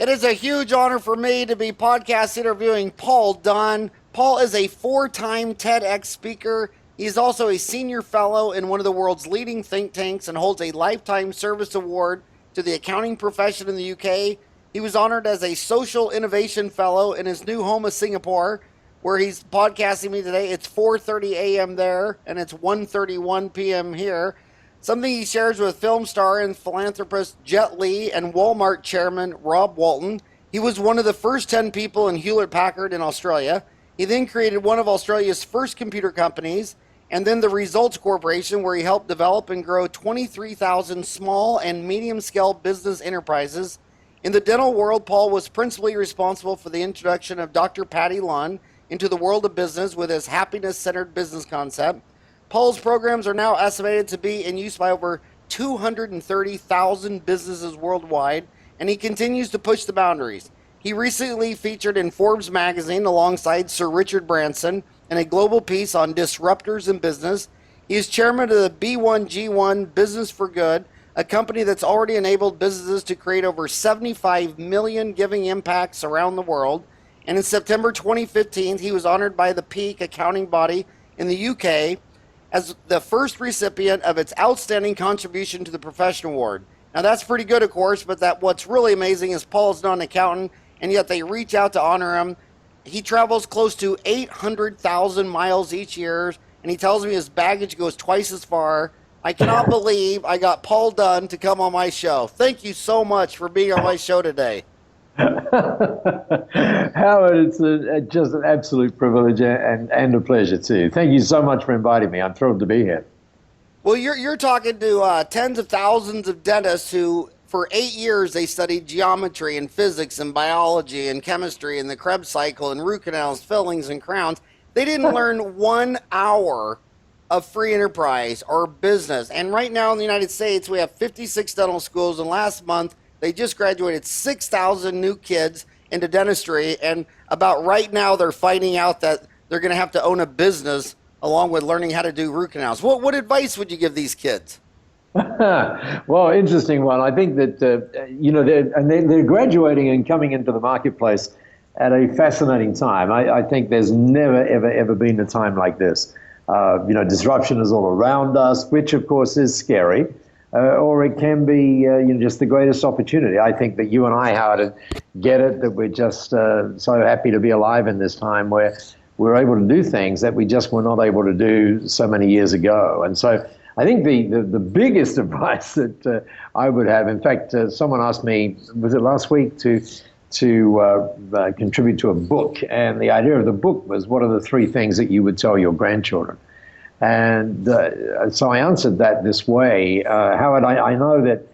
It is a huge honor for me to be podcast interviewing Paul Dunn. Paul is a four-time TEDx speaker. He is also a senior fellow in one of the world's leading think tanks and holds a Lifetime Service Award to the accounting profession in the UK. He was honored as a Social Innovation Fellow in his new home of Singapore, where he's podcasting me today. It's 4:30 a.m. there, and it's 1:31 p.m. here. Something he shares with film star and philanthropist Jet Li and Walmart chairman Rob Walton. He was one of the first 10 people in Hewlett Packard in Australia. He then created one of Australia's first computer companies, and then the Results Corporation, where he helped develop and grow 23,000 small and medium-scale business enterprises. In the dental world, Paul was principally responsible for the introduction of Dr. Paddi Lund into the world of business with his happiness-centered business concept. Paul's programs are now estimated to be in use by over 230,000 businesses worldwide, and he continues to push the boundaries. He recently featured in Forbes Magazine alongside Sir Richard Branson in a global piece on disruptors in business. He is chairman of the B1G1 Business for Good, a company that's already enabled businesses to create over 75 million giving impacts around the world. And in September 2015, he was honored by the Peak accounting body in the UK as the first recipient of its Outstanding Contribution to the Profession Award. Now that's pretty good, of course, but what's really amazing is Paul is not an accountant, and yet they reach out to honor him. He travels close to 800,000 miles each year, and he tells me his baggage goes twice as far. I cannot believe I got Paul Dunn to come on my show. Thank you so much for being on my show today. Howard, it's just an absolute privilege and a pleasure too. Thank you so much for inviting me. I'm thrilled to be here. Well, you're talking to tens of thousands of dentists who, for 8 years, they studied geometry and physics and biology and chemistry and the Krebs cycle and root canals, fillings, and crowns. They didn't learn 1 hour of free enterprise or business. And right now in the United States, we have 56 dental schools, and last month, they just graduated 6,000 new kids into dentistry, and about right now they're finding out that they're going to have to own a business along with learning how to do root canals. What advice would you give these kids? Well, interesting one. I think that, they're graduating and coming into the marketplace at a fascinating time. I think there's never, ever been a time like this. Disruption is all around us, which of course is scary. Or it can be just the greatest opportunity. I think that you and I, Howard, get it, that we're just so happy to be alive in this time where we're able to do things that we just were not able to do so many years ago. And so I think the biggest advice that I would have, in fact, someone asked me, was it last week, to contribute to a book. And the idea of the book was, what are the 3 things that you would tell your grandchildren? And so I answered that this way. Howard, I know that,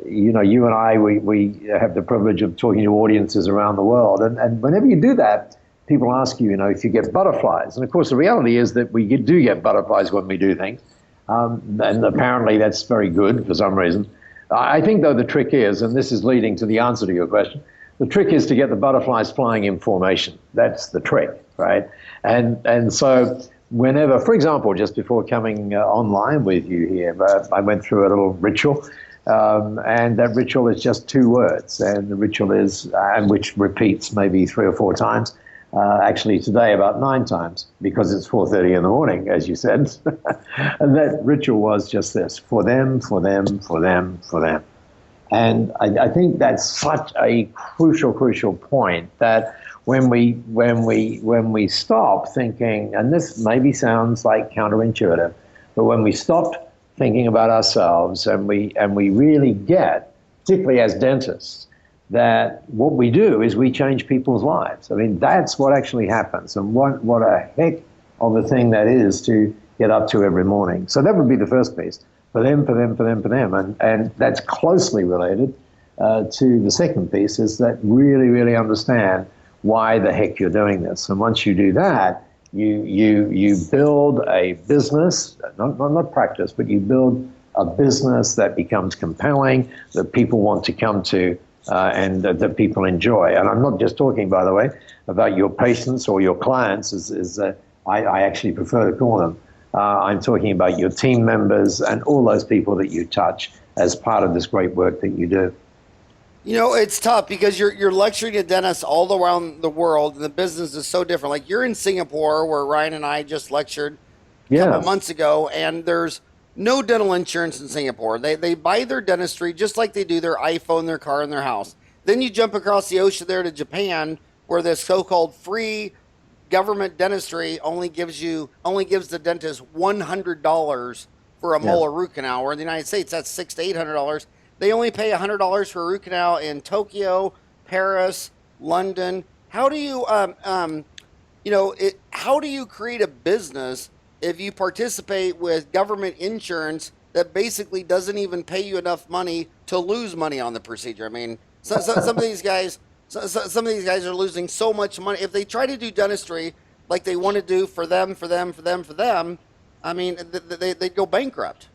you and I, we have the privilege of talking to audiences around the world. And whenever you do that, people ask you, if you get butterflies. And of course, the reality is that we do get butterflies when we do things. And apparently that's very good for some reason. I think, though, the trick is, and this is leading to the answer to your question, the trick is to get the butterflies flying in formation. That's the trick, right? And so whenever, for example, just before coming online with you here, I went through a little ritual, and that ritual is just 2 words, and the ritual is, and which repeats maybe 3 or 4 times, actually today about 9 times, because it's 4:30 in the morning, as you said. And that ritual was just this: for them, for them, for them, for them. And I think that's such a crucial point, that when we stop thinking, and this maybe sounds like counterintuitive, but when we stop thinking about ourselves and we really get, particularly as dentists, that what we do is we change people's lives. I mean, that's what actually happens, and what a heck of a thing that is to get up to every morning. So that would be the first piece: for them, for them, for them, for them. And that's closely related to the second piece, is that really understand why the heck you're doing this. And once you do that, you build a business, not practice, but you build a business that becomes compelling, that people want to come to, and that people enjoy. And I'm not just talking, by the way, about your patients or your clients, I actually prefer to call them. I'm talking about your team members and all those people that you touch as part of this great work that you do. You know, it's tough because you're lecturing to dentists all around the world, and the business is so different. Like you're in Singapore, where Ryan and I just lectured a couple Yeah, months ago, and there's no dental insurance in Singapore. They buy their dentistry just like they do their iPhone, their car, and their house. Then you jump across the ocean there to Japan, where this so-called free government dentistry only gives the dentist $100 for a yeah. molar root canal. Where in the United States, that's $600 to $800. They only pay $100 for a root canal in Tokyo, Paris, London. How do you how do you create a business if you participate with government insurance that basically doesn't even pay you enough money to lose money on the procedure? I mean, some of these guys, some of these guys are losing so much money. If they try to do dentistry like they want to do for them, I mean, they'd go bankrupt.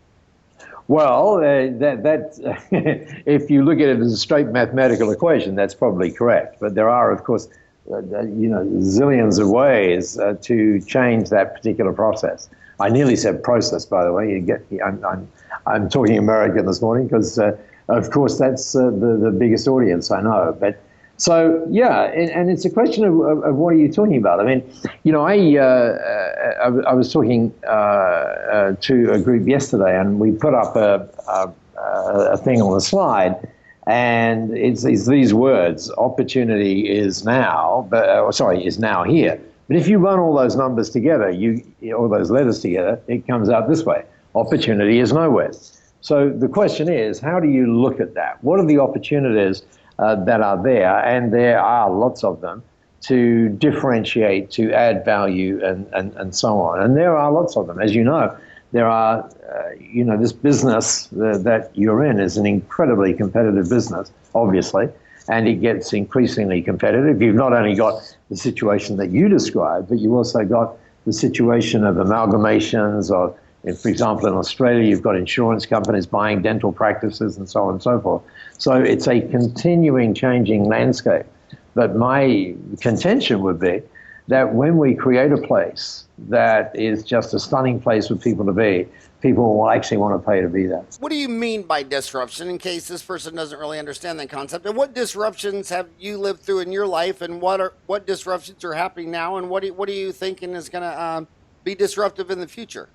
Well, if you look at it as a straight mathematical equation, that's probably correct. But there are, of course, zillions of ways to change that particular process. I nearly said process, by the way. I'm talking American this morning because, of course, that's the biggest audience I know. But so yeah, and it's a question of what are you talking about? I mean, I was talking to a group yesterday, and we put up a thing on the slide. And it's these words: opportunity is now, is now here. But if you run all those numbers together, all those letters together, it comes out this way: opportunity is nowhere. So the question is, how do you look at that? What are the opportunities that are there? And there are lots of them to differentiate, to add value, and so on. And there are lots of them, as you know. There are, this business that you're in is an incredibly competitive business, obviously, and it gets increasingly competitive. You've not only got the situation that you described, but you also got the situation of amalgamations, or, for example, in Australia, you've got insurance companies buying dental practices and so on and so forth. So it's a continuing changing landscape. But my contention would be that when we create a place that is just a stunning place for people to be, people will actually want to pay to be there. What do you mean by disruption, in case this person doesn't really understand that concept? And what disruptions have you lived through in your life, and what disruptions are happening now, and what are you thinking is going to be disruptive in the future?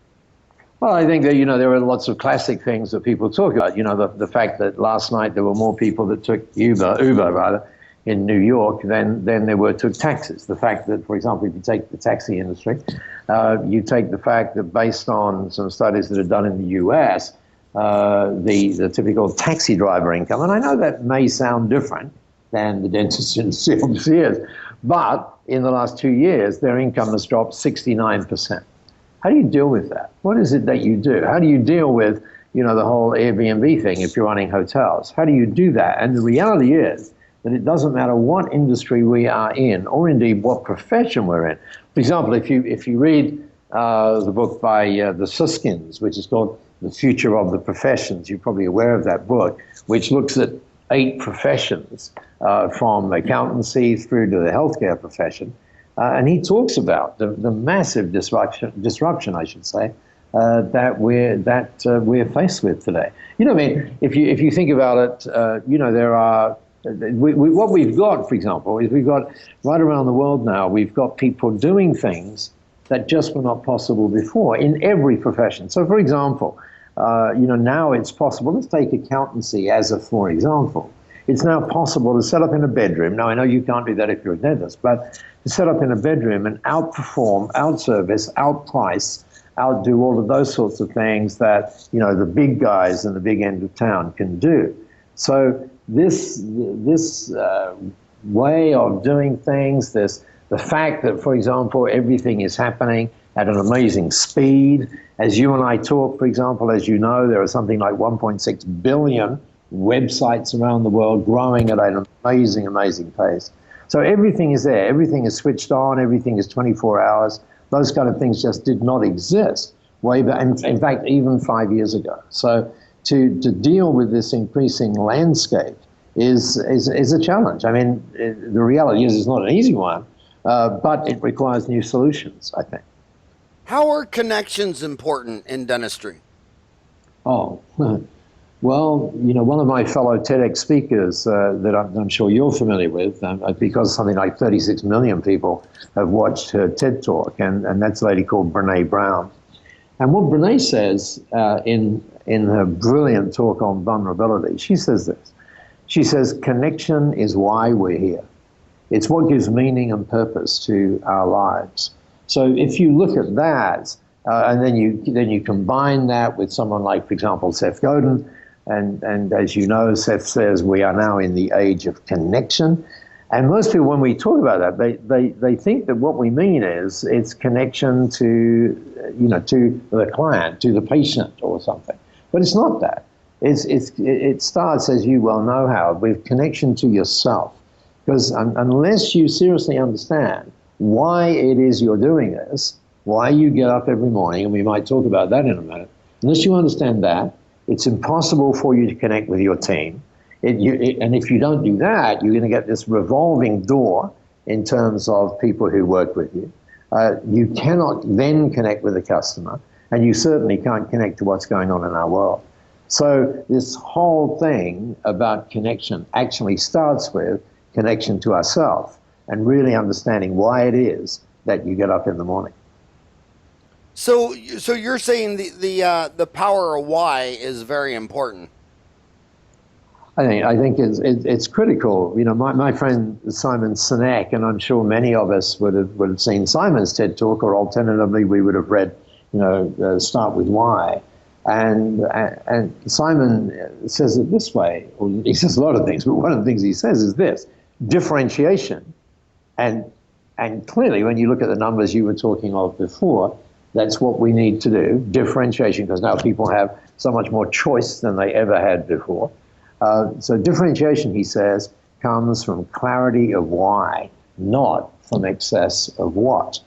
Well, I think that, there are lots of classic things that people talk about. The fact that last night there were more people that took Uber in New York than there were took taxis. The fact that, for example, if you take the taxi industry, you take the fact that based on some studies that are done in the US, the typical taxi driver income, and I know that may sound different than the dentist industry obviously is, but in the last 2 years, their income has dropped 69%. How do you deal with that? What is it that you do? How do you deal with, the whole Airbnb thing if you're running hotels? How do you do that? And the reality is that it doesn't matter what industry we are in, or indeed what profession we're in. For example, if you read the book by the Suskins, which is called The Future of the Professions, you're probably aware of that book, which looks at 8 professions, from accountancy through to the healthcare profession. And he talks about the massive disruption, I should say, that we're faced with today. If you think about it, there are what we've got, for example, is we've got right around the world now. We've got people doing things that just were not possible before in every profession. So, for example, now it's possible. Let's take accountancy as for example. It's now possible to set up in a bedroom. Now, I know you can't do that if you're a dentist, but to set up in a bedroom and outperform, outservice, outprice, outdo all of those sorts of things that, the big guys in the big end of town can do. So this way of doing things, the fact that, for example, everything is happening at an amazing speed. As you and I talk, for example, as you know, there are something like 1.6 billion websites around the world growing at an amazing, amazing pace. So everything is there. Everything is switched on. Everything is 24 hours. Those kind of things just did not exist way back, in fact, even 5 years ago. So to deal with this increasing landscape is a challenge. I mean, the reality is it's not an easy one, but it requires new solutions, I think. How are connections important in dentistry? Oh, Well, one of my fellow TEDx speakers that I'm sure you're familiar with, because something like 36 million people have watched her TED Talk, and that's a lady called Brene Brown. And what Brene says in her brilliant talk on vulnerability, she says this. She says, connection is why we're here. It's what gives meaning and purpose to our lives. So if you look at that, and then you combine that with someone like, for example, Seth Godin, and as you know, Seth says we are now in the age of connection. And most people, when we talk about that, they think that what we mean is it's connection to the client, to the patient or something. But it's not that. It starts, as you well know, Howard, with connection to yourself. Because unless you seriously understand why it is you're doing this, why you get up every morning, and we might talk about that in a minute, unless you understand that, it's impossible for you to connect with your team. And if you don't do that, you're going to get this revolving door in terms of people who work with you. You cannot then connect with the customer, and you certainly can't connect to what's going on in our world. So this whole thing about connection actually starts with connection to ourselves and really understanding why it is that you get up in the morning. So you're saying the power of why is very important. I think it's critical. My friend Simon Sinek, and I'm sure many of us would have seen Simon's TED Talk, or alternatively we would have read, Start With Why. And Simon says it this way, or he says a lot of things, but one of the things he says is this: differentiation. And clearly, when you look at the numbers you were talking of before, that's what we need to do, differentiation, because now people have so much more choice than they ever had before. So differentiation, he says, comes from clarity of why, not from excess of what.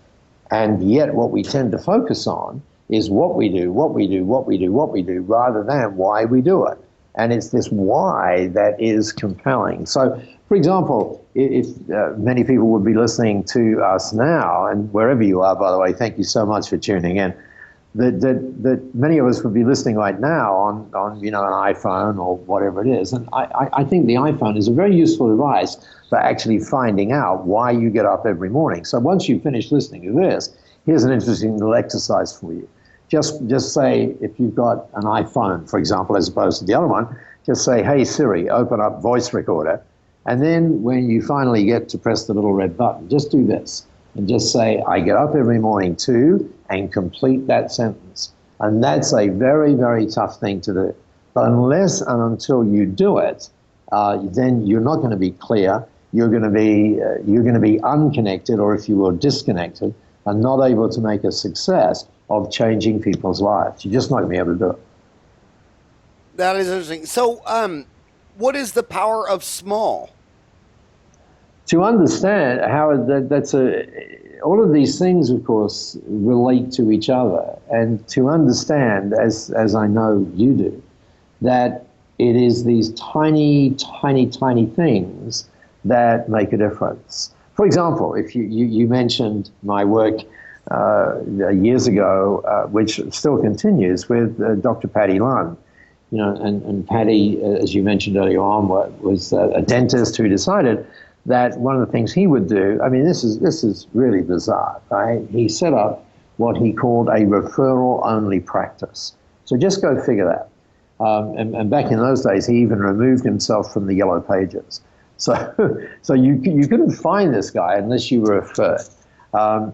And yet what we tend to focus on is what we do, rather than why we do it. And it's this why that is compelling. So, for example, if many people would be listening to us now, and wherever you are, by the way, thank you so much for tuning in, that many of us would be listening right now on an iPhone or whatever it is. And I think the iPhone is a very useful device for actually finding out why you get up every morning. So once you finish listening to this, here's an interesting little exercise for you. Just say, if you've got an iPhone, for example, as opposed to the other one, just say, hey Siri, open up voice recorder. And then when you finally get to press the little red button, just do this. And just say, I get up every morning too, and complete that sentence. And that's a very, very tough thing to do. But unless and until you do it, then you're not going to be clear. You're going to be unconnected, or if you will, disconnected, and not able to make a success of changing people's lives. You're just not going to be able to do it. That is interesting. So, what is the power of small? To understand how all of these things, of course, relate to each other, and to understand, as I know you do, that it is these tiny, tiny, tiny things that make a difference. For example, if you mentioned my work years ago, which still continues with Dr. Paddi Lund, and Patti, as you mentioned earlier on, was a dentist who decided that one of the things he would do, I mean, this is really bizarre, right? He set up what he called a referral-only practice. So just go figure that. And back in those days, he even removed himself from the yellow pages. So you couldn't find this guy unless you were referred.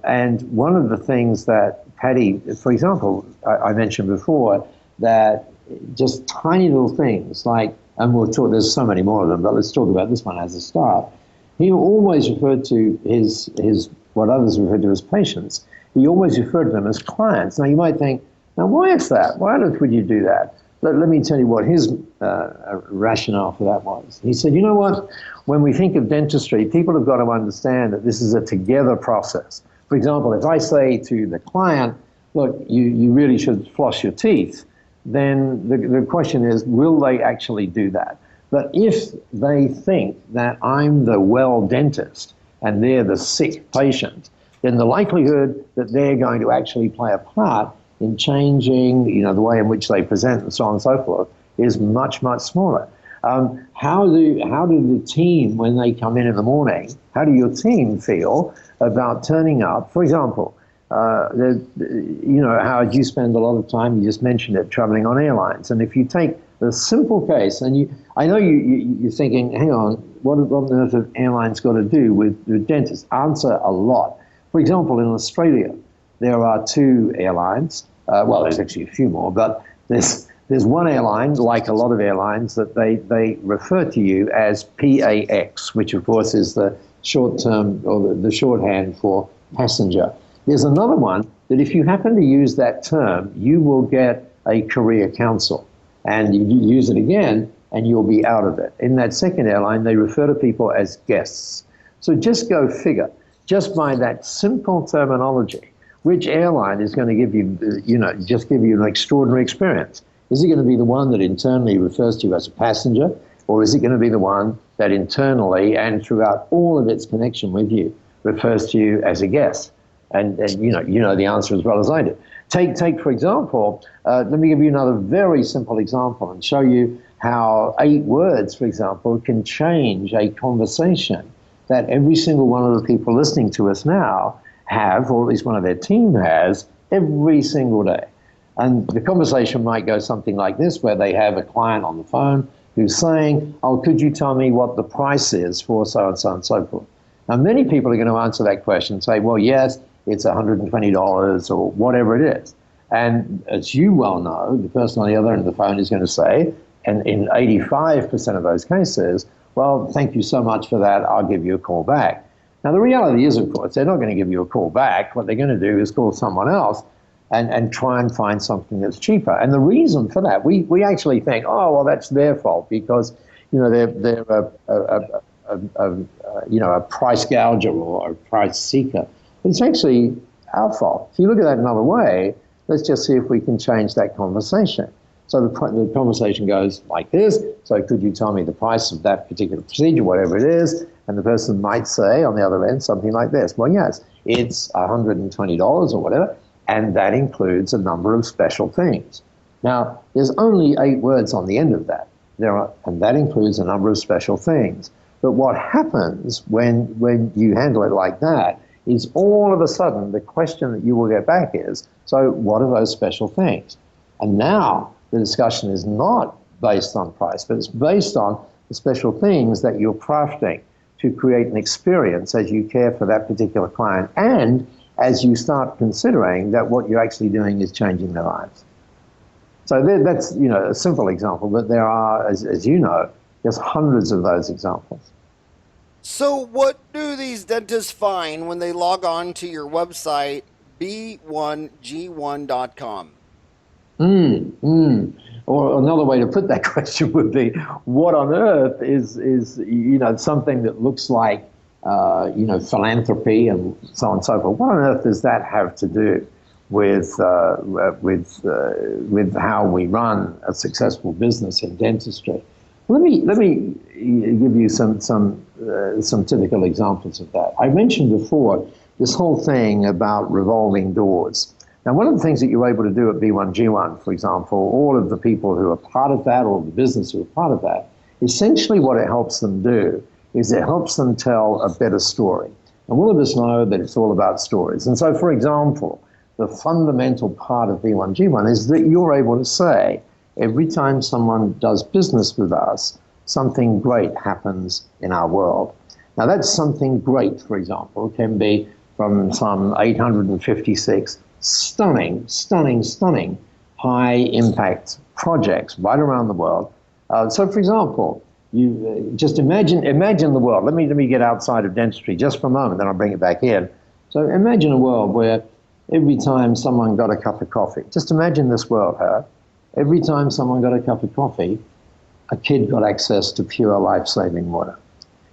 And one of the things that Patti, for example, I mentioned before, that just tiny little things like, and we'll talk, there's so many more of them, but let's talk about this one as a start. He always referred to his what others referred to as patients. He always referred to them as clients. Now you might think, now why is that? Why would you do that? Let me tell you what his rationale for that was. He said, you know what? When we think of dentistry, people have got to understand that this is a together process. For example, if I say to the client, look, you really should floss your teeth, then the question is, will they actually do that? But if they think that I'm the well dentist and they're the sick patient, then the likelihood that they're going to actually play a part in changing, the way in which they present and so on and so forth is much, much smaller. How do the team, when they come in the morning, how do your team feel about turning up? For example, Howard, you spend a lot of time, you just mentioned it, traveling on airlines. And if you take the simple case, and I know you're thinking, hang on, what on earth have airlines got to do with dentists? Answer, a lot. For example, in Australia, there are 2 airlines. Well, there's actually a few more, but there's one airline, like a lot of airlines, that they refer to you as PAX, which of course is the short term or the shorthand for passenger. There's another one that if you happen to use that term, you will get a career council, and you use it again and you'll be out of it. In that second airline, they refer to people as guests. So just go figure, just by that simple terminology, which airline is going to give you, just give you an extraordinary experience? Is it going to be the one that internally refers to you as a passenger, or is it going to be the one that internally and throughout all of its connection with you refers to you as a guest? And you know the answer as well as I do. Take for example, let me give you another very simple example and show you how 8 words, for example, can change a conversation that every single one of the people listening to us now have, or at least one of their team has, every single day. And the conversation might go something like this, where they have a client on the phone who's saying, oh, could you tell me what the price is for so-and-so and so forth? Now, many people are going to answer that question and say, well, yes, it's $120 or whatever it is. And as you well know, the person on the other end of the phone is going to say, and in 85% of those cases, well, thank you so much for that, I'll give you a call back. Now, the reality is, of course, they're not going to give you a call back. What they're going to do is call someone else and try and find something that's cheaper. And the reason for that, we actually think, oh, well, that's their fault because, they're a price gouger or a price seeker. But it's actually our fault. If you look at that another way, let's just see if we can change that conversation. So the conversation goes like this. So could you tell me the price of that particular procedure, whatever it is? And the person might say on the other end something like this. Well, yes, it's $120 or whatever, and that includes a number of special things. Now, there's only 8 words on the end of that. And that includes a number of special things. But what happens when you handle it like that is all of a sudden the question that you will get back is, so what are those special things? And now the discussion is not based on price, but it's based on the special things that you're crafting to create an experience as you care for that particular client and as you start considering that what you're actually doing is changing their lives. So that's a simple example, but there are, as you know, there's hundreds of those examples. So what do these dentists find when they log on to your website, B1G1.com? Or another way to put that question would be, what on earth is something that looks like philanthropy and so on and so forth? What on earth does that have to do with how we run a successful business in dentistry? Let me give you some typical examples of that. I mentioned before this whole thing about revolving doors. Now, one of the things that you're able to do at B1G1, for example, all of the people who are part of that, or the business who are part of that, essentially what it helps them do is it helps them tell a better story. And all of us know that it's all about stories. And so, for example, the fundamental part of B1G1 is that you're able to say, every time someone does business with us, something great happens in our world. Now, that's something great, for example, can be from some 856 stunning high-impact projects right around the world. So, for example, you just imagine the world. Let me get outside of dentistry just for a moment, then I'll bring it back in. So imagine a world where every time someone got a cup of coffee, just imagine this world, Howard. Every time someone got a cup of coffee, a kid got access to pure life-saving water.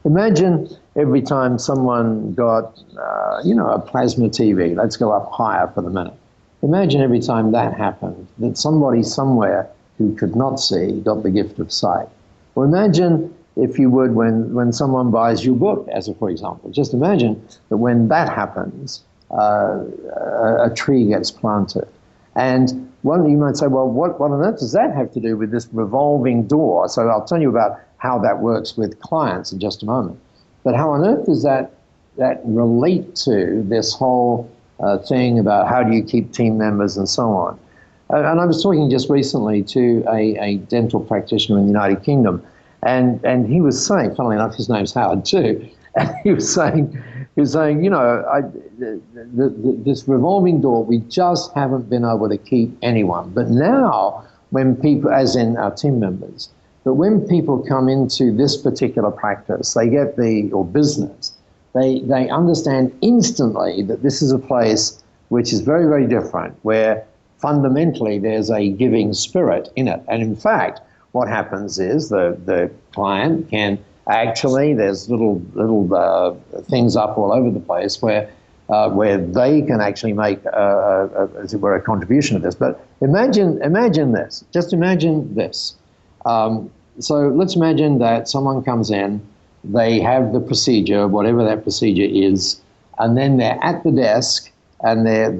Imagine every time someone got, a plasma TV. Let's go up higher for the minute. Imagine every time that happened, that somebody somewhere who could not see got the gift of sight. Or imagine, if you would, when someone buys your book, as a for example. Just imagine that when that happens, a tree gets planted. And one, you might say, well, what on earth does that have to do with this revolving door? So I'll tell you about how that works with clients in just a moment. But how on earth does that relate to this whole thing about how do you keep team members and so on? And I was talking just recently to a dental practitioner in the United Kingdom, and he was saying, funnily enough, his name's Howard too, and he was saying, you know, this revolving door, we just haven't been able to keep anyone. But now, when people, as in our team members, but when people come into this particular practice, they get or business, they understand instantly that this is a place which is very, very different, where fundamentally there's a giving spirit in it. And in fact, what happens is the client can actually, there's little things up all over the place where they can actually make, as it were, a contribution to this. But imagine this. Just imagine this. So let's imagine that someone comes in, they have the procedure, whatever that procedure is, and then they're at the desk and they're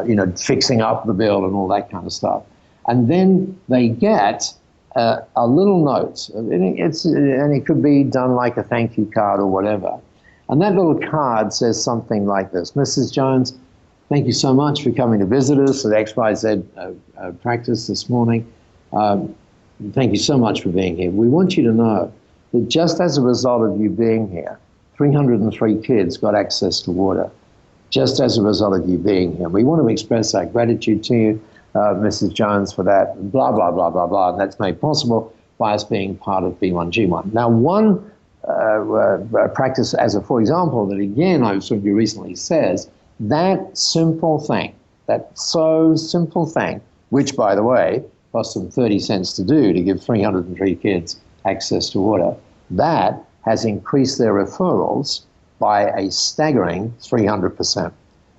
you know, fixing up the bill and all that kind of stuff. And then they get a little note, and it could be done like a thank you card or whatever. And that little card says something like this: Mrs. Jones, thank you so much for coming to visit us at XYZ practice this morning. Thank you so much for being here. We want you to know that just as a result of you being here, 303 kids got access to water, just as a result of you being here. We want to express our gratitude to you, Mrs. Jones, for that, blah, blah, blah, blah, blah. And that's made possible by us being part of B1G1. Now, one practice, for example, that again I've sort of recently says, that simple thing, that so simple thing, which, by the way, cost them 30 cents to do, to give 303 kids access to water, that has increased their referrals by a staggering 300%.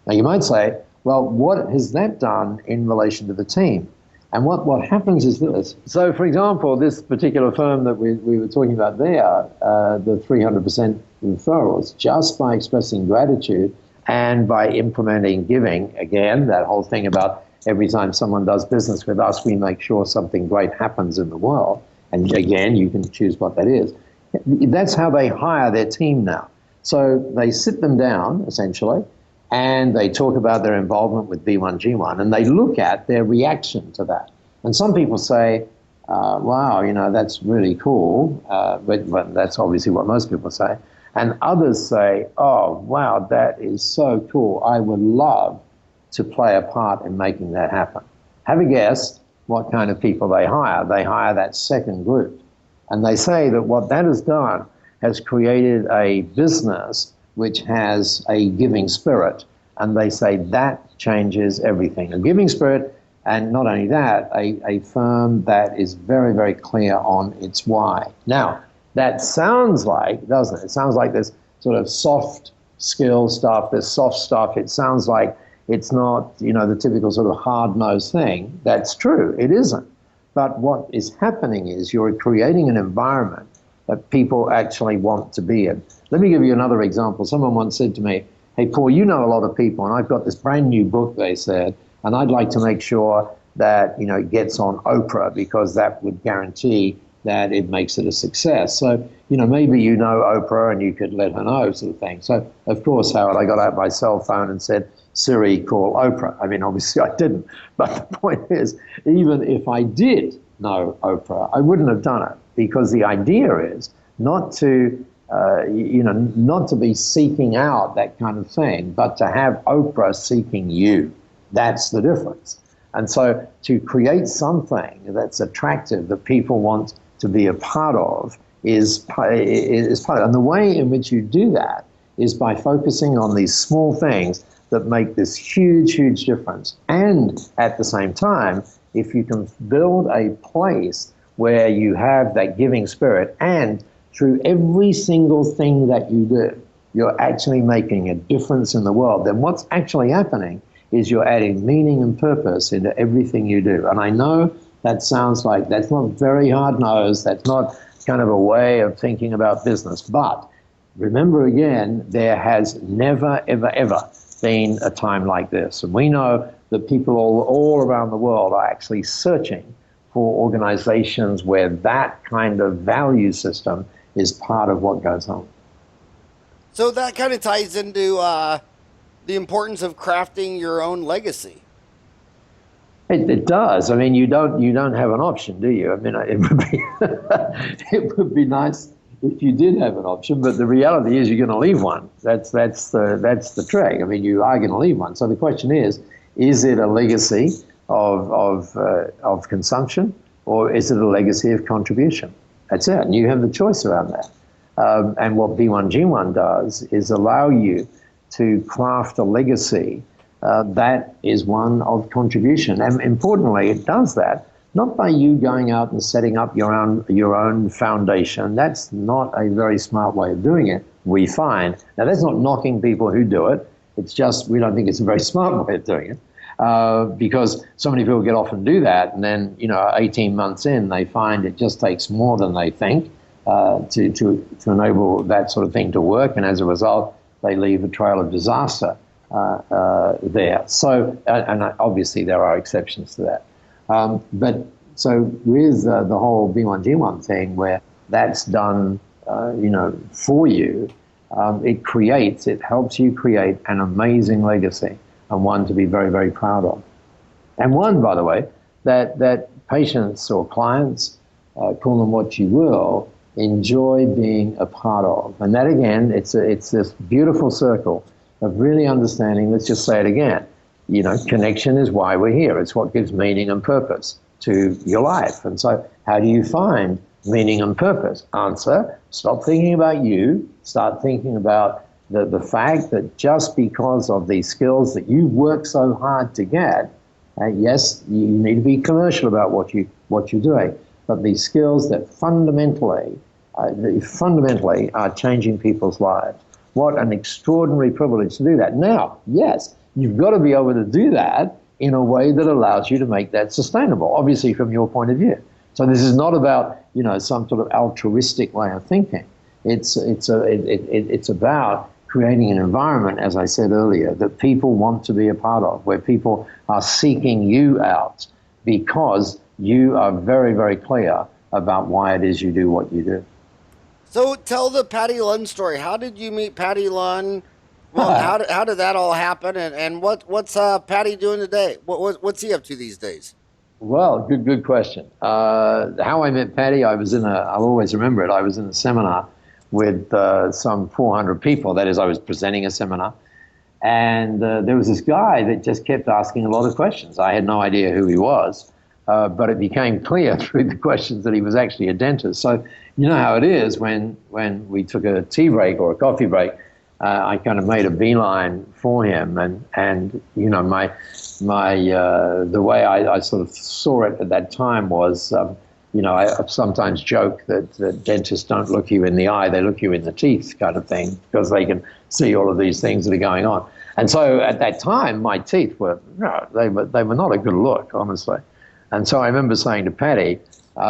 Now, you might say, well, what has that done in relation to the team? And what happens is this. So, for example, this particular firm that we were talking about there, the 300% referrals, just by expressing gratitude and by implementing giving, again, that whole thing about every time someone does business with us, we make sure something great happens in the world. And again, you can choose what that is. That's how they hire their team now. So they sit them down, essentially, and they talk about their involvement with B1G1, and they look at their reaction to that. And some people say, wow, you know, that's really cool, but that's obviously what most people say. And others say, oh, wow, that is so cool. I would love to play a part in making that happen. Have a guess what kind of people they hire. They hire that second group. And they say that what that has done has created a business which has a giving spirit. And they say that changes everything. A giving spirit, and not only that, a firm that is very, very clear on its why. Now, that sounds like, doesn't it? It sounds like this sort of soft skill stuff, this soft stuff. It sounds like it's not, you know, the typical sort of hard-nosed thing. That's true, it isn't. But what is happening is you're creating an environment that people actually want to be in. Let me give you another example. Someone once said to me, hey, Paul, you know a lot of people, and I've got this brand new book, they said, and I'd like to make sure that, you know, it gets on Oprah, because that would guarantee that it makes it a success. So, you know, maybe you know Oprah and you could let her know, sort of thing. So, of course, Howard, I got out my cell phone and said, Siri, call Oprah. I mean, obviously I didn't. But the point is, even if I did know Oprah, I wouldn't have done it, because the idea is not to, you know, not to be seeking out that kind of thing, but to have Oprah seeking you. That's the difference. And so to create something that's attractive, that people want to be a part of, is part of it. And the way in which you do that is by focusing on these small things that make this huge, huge difference. And at the same time, if you can build a place where you have that giving spirit, and through every single thing that you do, you're actually making a difference in the world, then what's actually happening is you're adding meaning and purpose into everything you do. And I know that sounds like that's not very hard-nosed, that's not kind of a way of thinking about business. But remember again, there has never, ever, ever been a time like this. And we know that people all around the world are actually searching for organizations where that kind of value system is part of what goes on. So that kind of ties into the importance of crafting your own legacy. It does. I mean, you don't have an option, do you? I mean, it would be it would be nice if you did have an option, but the reality is you're going to leave one. That's the trick. I mean, you are going to leave one. So the question is it a legacy of consumption, or is it a legacy of contribution? That's it. And you have the choice around that. And what B1G1 does is allow you to craft a legacy that is one of contribution. And importantly, it does that not by you going out and setting up your own foundation. That's not a very smart way of doing it, we find. Now, that's not knocking people who do it. It's just we don't think it's a very smart way of doing it, because so many people get off and do that, and then 18 months in, they find it just takes more than they think to enable that sort of thing to work, and as a result, they leave a trail of disaster there. So, and obviously there are exceptions to that. But so with the whole B1G1 thing, where that's done, for you, it helps you create an amazing legacy, and one to be very, very proud of. And one, by the way, that patients or clients, call them what you will, enjoy being a part of. And that, again, it's this beautiful circle of really understanding, let's just say it again, connection is why we're here. It's what gives meaning and purpose to your life. And so how do you find meaning and purpose? Answer, stop thinking about you, start thinking about the fact that just because of these skills that you've worked so hard to get, yes, you need to be commercial about what you're doing, but these skills that fundamentally are changing people's lives. What an extraordinary privilege to do that. Now, yes, you've got to be able to do that in a way that allows you to make that sustainable, obviously from your point of view. So this is not about, some sort of altruistic way of thinking. It's about creating an environment, as I said earlier, that people want to be a part of, where people are seeking you out because you are very, very clear about why it is you do what you do. So tell the Patti Lund story. How did you meet Patti Lund? Well, how did that all happen? And what's Patti doing today? What's he up to these days? Well, good question. How I met Patti, I'll always remember it. I was in a seminar with some 400 people. That is, I was presenting a seminar. And there was this guy that just kept asking a lot of questions. I had no idea who he was, but it became clear through the questions that he was actually a dentist. So you know how it is when we took a tea break or a coffee break, I kind of made a beeline for him, and the way I sort of saw it at that time was, I sometimes joke that dentists don't look you in the eye, they look you in the teeth kind of thing, because they can see all of these things that are going on. And so at that time, my teeth were not a good look, honestly. And so I remember saying to Patti,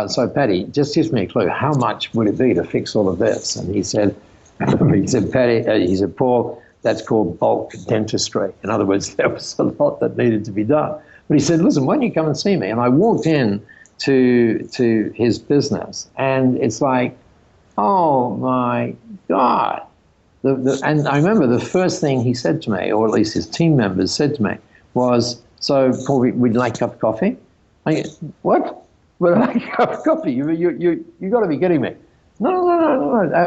so Patti, just gives me a clue, how much would it be to fix all of this? And he said, Patti, he said, Paul, that's called bulk dentistry. In other words, there was a lot that needed to be done. But he said, listen, why don't you come and see me? And I walked in to his business, and it's like, oh my God. And I remember the first thing he said to me, or at least his team members said to me, was, so Paul, would you like a cup of coffee? I go, what? Would I like a cup of coffee? You got to be kidding me. No.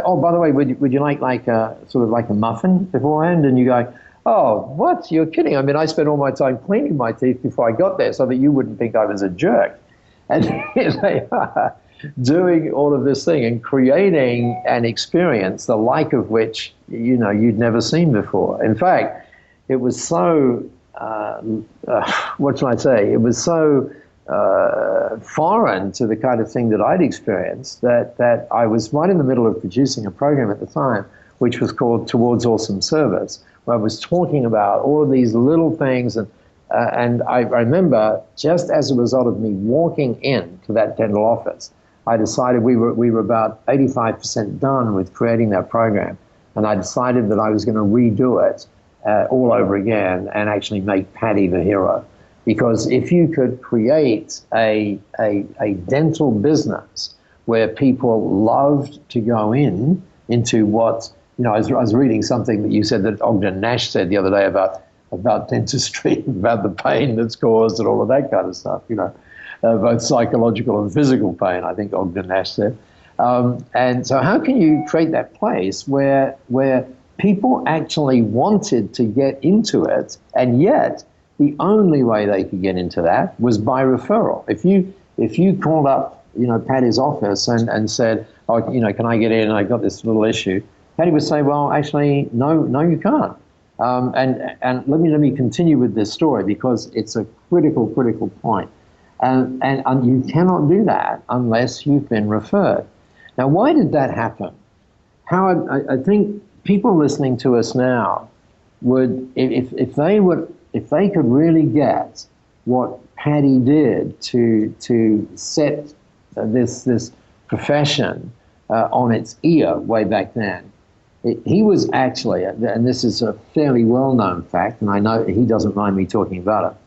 Oh, by the way, would you like a sort of like a muffin beforehand? And you go, oh, what? You're kidding. I mean, I spent all my time cleaning my teeth before I got there so that you wouldn't think I was a jerk. And they are doing all of this thing and creating an experience, the like of which, you'd never seen before. In fact, it was so, what shall I say? It was so foreign to the kind of thing that I'd experienced that I was right in the middle of producing a program at the time, which was called Towards Awesome Service, where I was talking about all of these little things. And I remember, just as a result of me walking into that dental office, I decided we were about 85% done with creating that program. And I decided that I was going to redo it all over again and actually make Patti the hero. Because if you could create a dental business where people loved to go into what, I was reading something that you said that Ogden Nash said the other day about dentistry, about the pain that's caused and all of that kind of stuff, both psychological and physical pain, I think Ogden Nash said. And so how can you create that place where people actually wanted to get into it, and yet the only way they could get into that was by referral? If you called up, Patti's office and said, oh, can I get in? I got this little issue. Patti would say, well, actually, no, you can't. And let me continue with this story because it's a critical point. And you cannot do that unless you've been referred. Now, why did that happen? Howard, I think people listening to us now would, if they could really get what Patti did to set this profession on its ear way back then. He was actually, and this is a fairly well-known fact, and I know he doesn't mind me talking about it,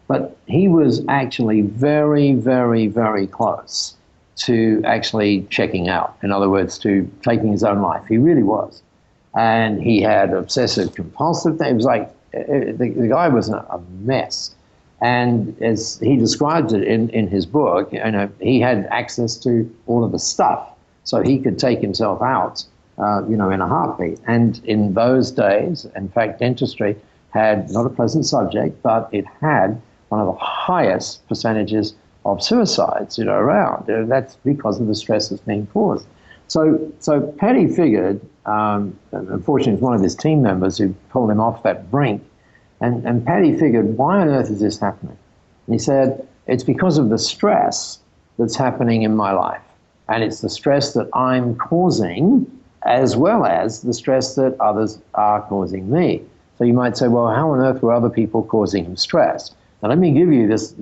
but he was actually very, very, very close to actually checking out. In other words, to taking his own life. He really was. And he had obsessive compulsive things. It was like, the guy was a mess. And as he describes it in his book, he had access to all of the stuff, so he could take himself out, in a heartbeat. And in those days, in fact, dentistry had not a pleasant subject, but it had one of the highest percentages of suicides, around. And that's because of the stress that's being caused. So Patti figured, unfortunately, it was one of his team members who pulled him off that brink. And Patti figured, why on earth is this happening? And he said, it's because of the stress that's happening in my life. And it's the stress that I'm causing as well as the stress that others are causing me. So you might say, well, how on earth were other people causing him stress? Now let me give you this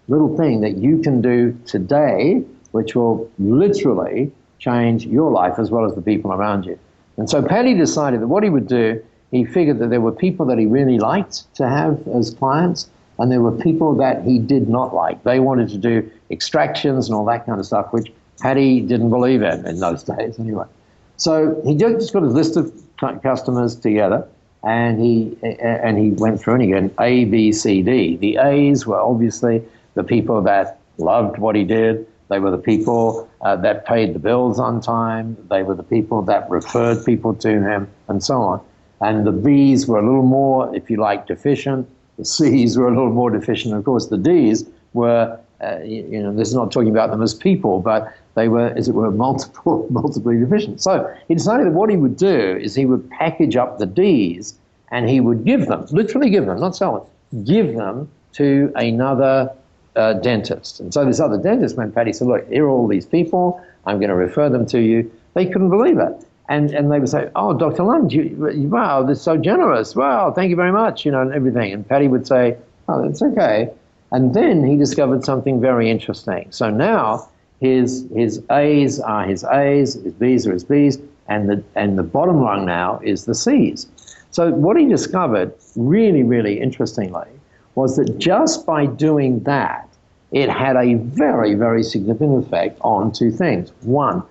little thing that you can do today, which will literally change your life as well as the people around you. And so Patti decided that what he would do, he figured that there were people that he really liked to have as clients, and there were people that he did not like. They wanted to do extractions and all that kind of stuff, which Patti didn't believe in those days anyway. So he just got a list of customers together, and he went through and he got A, B, C, D. The A's were obviously the people that loved what he did. They were the people that paid the bills on time. They were the people that referred people to him, and so on. And the B's were a little more, if you like, deficient. The C's were a little more deficient. Of course, the D's were, this is not talking about them as people, but they were, as it were, multiply deficient. So he decided that what he would do is he would package up the D's and he would give them, literally give them, not sell them, give them to another dentist. And so this other dentist, when Patti said, look, here are all these people, I'm going to refer them to you, they couldn't believe it. And they would say, oh, Dr. Lund, wow, this is so generous. Wow, thank you very much, and everything. And Patti would say, oh, that's okay. And then he discovered something very interesting. So now his A's are his A's, his B's are his B's, and the bottom rung now is the C's. So what he discovered, really, really interestingly, was that just by doing that, it had a very, very significant effect on two things. One,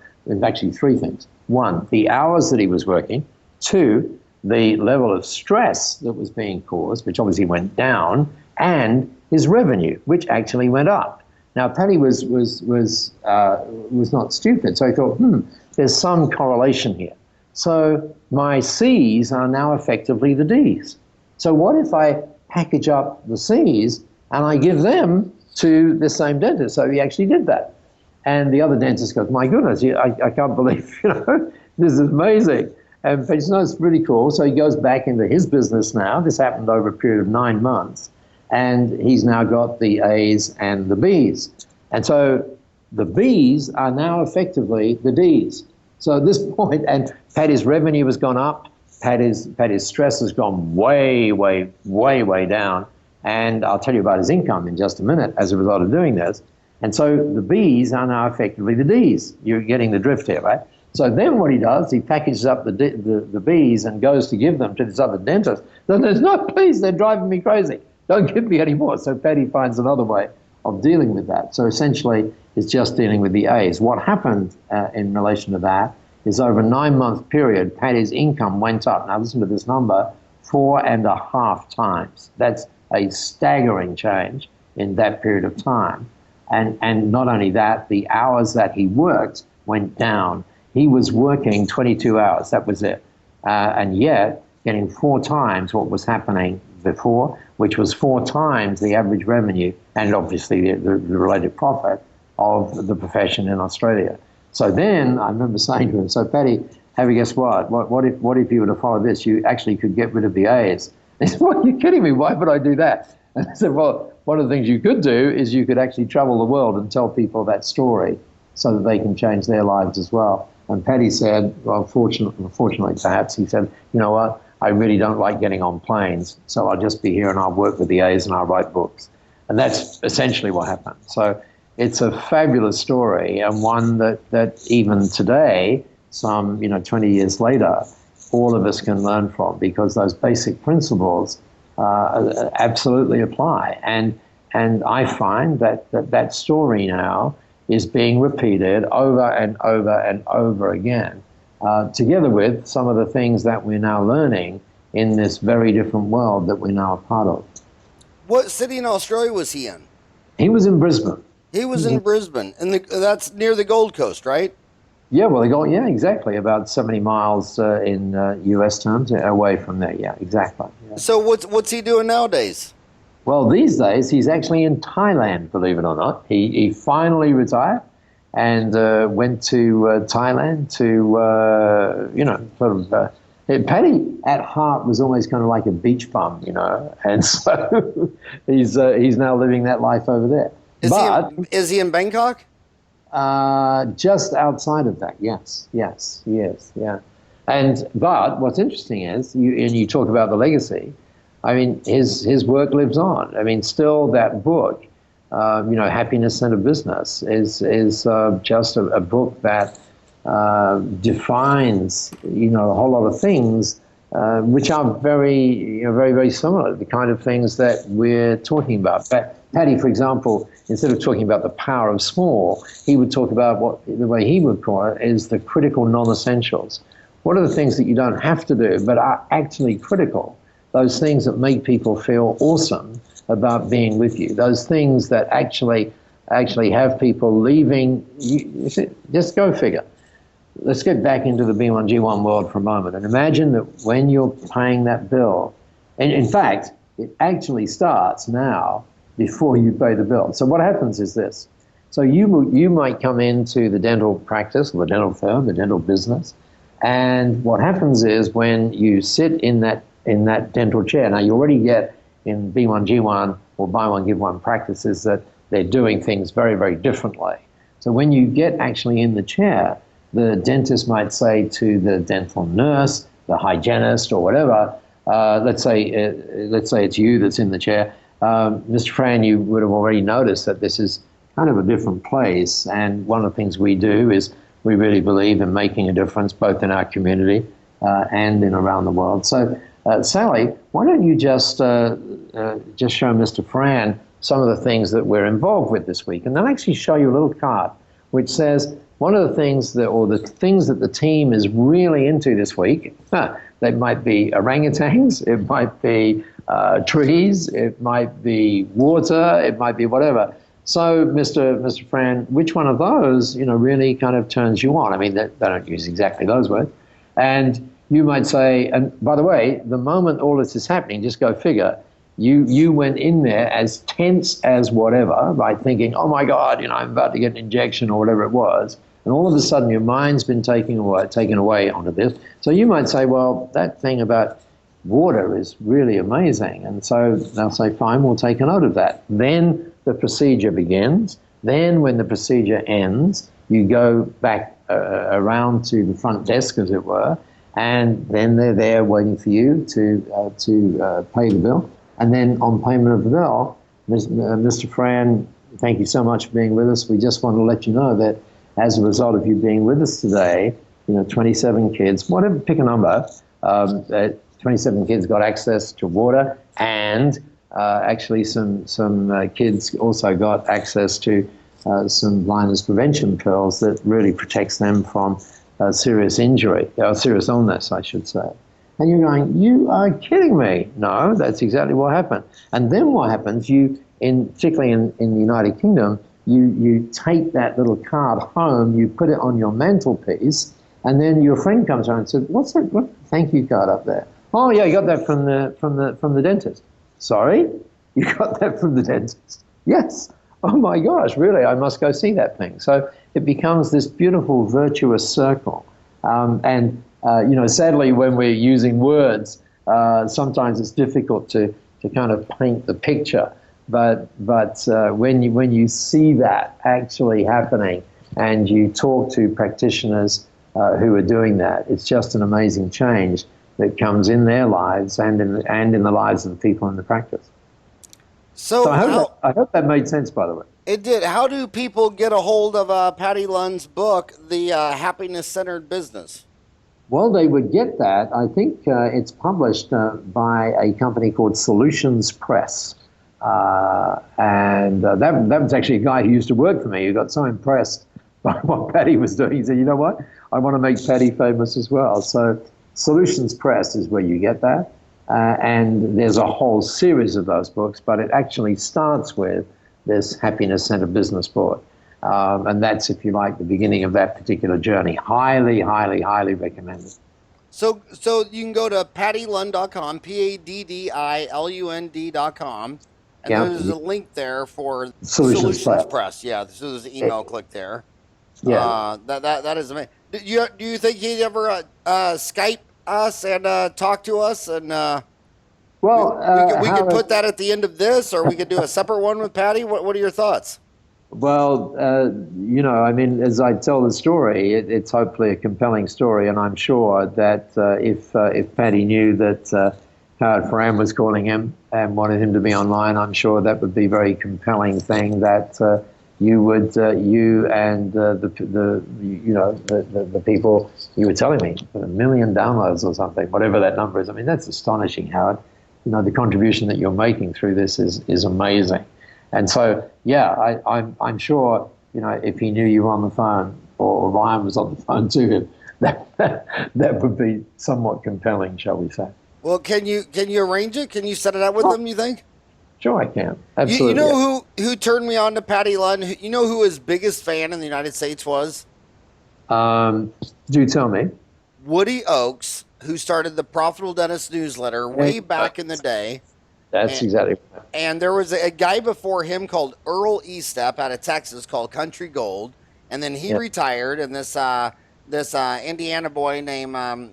actually three things. One, the hours that he was working. Two, the level of stress that was being caused, which obviously went down, and his revenue, which actually went up. Now, Patti was not stupid, so he thought, there's some correlation here. So my C's are now effectively the D's. So what if I package up the C's and I give them to the same dentist? So he actually did that. And the other dentist goes, my goodness, I can't believe, this is amazing. And he says, no, it's really cool. So he goes back into his business now. This happened over a period of 9 months. And he's now got the A's and the B's. And so the B's are now effectively the D's. So at this point, and Patti's revenue has gone up. Patti's stress has gone way, way, way, way down. And I'll tell you about his income in just a minute as a result of doing this. And so the B's are now effectively the D's. You're getting the drift here, right? So then what he does, he packages up the B's and goes to give them to this other dentist. Then there's no, please, they're driving me crazy. don't give me any more. So Patti finds another way of dealing with that. So essentially, it's just dealing with the A's. What happened in relation to that is over a 9-month period, Patti's income went up. Now listen to this number, 4.5 times. That's a staggering change in that period of time. And not only that, the hours that he worked went down. He was working 22 hours, that was it. And yet, getting 4 times what was happening before, which was 4 times the average revenue and obviously the related profit of the profession in Australia. So then I remember saying to him, so Patti, have you guessed what? What if you were to follow this? You actually could get rid of the A's. He said, well, you're kidding me. Why would I do that? And I said, well, one of the things you could do is you could actually travel the world and tell people that story so that they can change their lives as well. And Patti said, well, fortunately perhaps, he said, you know what, I really don't like getting on planes, so I'll just be here and I'll work with the A's and I'll write books. And that's essentially what happened. So it's a fabulous story, and one that even today, some 20 years later, all of us can learn from, because those basic principles absolutely apply. And I find that story now is being repeated over and over and over again, together with some of the things that we're now learning in this very different world that we're now a part of. What city in Australia was he in? He was in Brisbane. He was in Brisbane, and that's near the Gold Coast, right? Yeah, well, yeah, exactly. About 70 miles in US terms away from there. Yeah, exactly. Yeah. So what's he doing nowadays? Well, these days he's actually in Thailand, believe it or not. He finally retired and went to Thailand to, Patti at heart was always kind of like a beach bum, and so he's now living that life over there. Is he in Bangkok? Just outside of that, yes, he is, yeah. But what's interesting is, you talk about the legacy. I mean, his work lives on. I mean, still that book, Happiness Centered Business, is just a book that defines, a whole lot of things, which are very, very, very similar to the kind of things that we're talking about. Patti, for example, instead of talking about the power of small, he would talk about the way he would call it is the critical non-essentials. What are the things that you don't have to do but are actually critical? Those things that make people feel awesome about being with you. Those things that actually have people leaving. Just go figure. Let's get back into the B1G1 world for a moment and imagine that when you're paying that bill, and in fact, it actually starts now before you pay the bill. So what happens is this. So you might come into the dental practice, or the dental firm, the dental business, and what happens is when you sit in that dental chair, now you already get in B1G1 or buy one, give one practices that they're doing things very, very differently. So when you get actually in the chair, the dentist might say to the dental nurse, the hygienist or whatever, let's say it's you that's in the chair, Mr. Farran, you would have already noticed that this is kind of a different place, and one of the things we do is we really believe in making a difference both in our community and in around the world. So, Sally, why don't you just show Mr. Farran some of the things that we're involved with this week, and then actually show you a little card which says one of the things that the team is really into this week. They might be orangutans, it might be trees, it might be water, it might be whatever. So, Mr. Farran, which one of those, really kind of turns you on? I mean, they don't use exactly those words. And you might say, and by the way, the moment all this is happening, just go figure, you went in there as tense as whatever, by thinking, oh my God, I'm about to get an injection or whatever it was. And all of a sudden your mind's been taken away onto this. So you might say, well, that thing about water is really amazing. And so they'll say, fine, we'll take a note of that. Then the procedure begins. Then when the procedure ends, you go back around to the front desk, as it were, and then they're there waiting for you to pay the bill. And then on payment of the bill, Mr. Farran, thank you so much for being with us. We just want to let you know that as a result of you being with us today, 27 kids, whatever, pick a number, 27 kids got access to water and Actually, some kids also got access to some blindness prevention pills that really protects them from serious injury, or serious illness, I should say. And you're going, you are kidding me. No, that's exactly what happened. And then what happens, particularly in the United Kingdom, you take that little card home, you put it on your mantelpiece, and then your friend comes around and says, what's that thank you card up there? Oh yeah, you got that from the dentist. Sorry? You got that from the dentist? Yes. Oh my gosh, really? I must go see that thing. So it becomes this beautiful virtuous circle. Sadly, when we're using words, sometimes it's difficult to kind of paint the picture. But when you see that actually happening, and you talk to practitioners who are doing that, it's just an amazing change that comes in their lives and in the lives of the people in the practice. So I hope that made sense, by the way. It did. How do people get a hold of Patti Lund's book, The Happiness-Centered Business? Well, they would get that. I think it's published by a company called Solutions Press. That was actually a guy who used to work for me who got so impressed by what Patti was doing. He said, you know what? I want to make Patti famous as well. So Solutions Press is where you get that. And there's a whole series of those books, but it actually starts with this Happiness-Centered Business book. And that's, if you like, the beginning of that particular journey. Highly, highly, highly recommended. So you can go to paddilund.com, PADDILUND.com, and there's a link there for Solutions Press. Yeah, so there's an email click there. Yeah. That is amazing. Do you think he'd ever Skype us and talk to us? And we could put that at the end of this, or we could do a separate one with Patti. What are your thoughts? Well, I mean, as I tell the story, it's hopefully a compelling story, and I'm sure that if Patti knew that Farran was calling him and wanted him to be online, I'm sure that would be a very compelling thing that you and the people you were telling me, 1 million downloads or something, whatever that number is. I mean, that's astonishing, Howard. The contribution that you're making through this is amazing. And so, yeah, I'm sure, if he knew you were on the phone, or Ryan was on the phone to him, that would be somewhat compelling, shall we say. Well, can you arrange it? Can you set it up with them, you think? Sure, I can. Absolutely. You know who turned me on to Patti Lund? You know who his biggest fan in the United States was? Do tell me. Woody Oakes, who started the Profitable Dentist newsletter way back in the day. That's exactly right. And there was a guy before him called Earl Estep out of Texas called Country Gold, and then he retired, and this Indiana boy named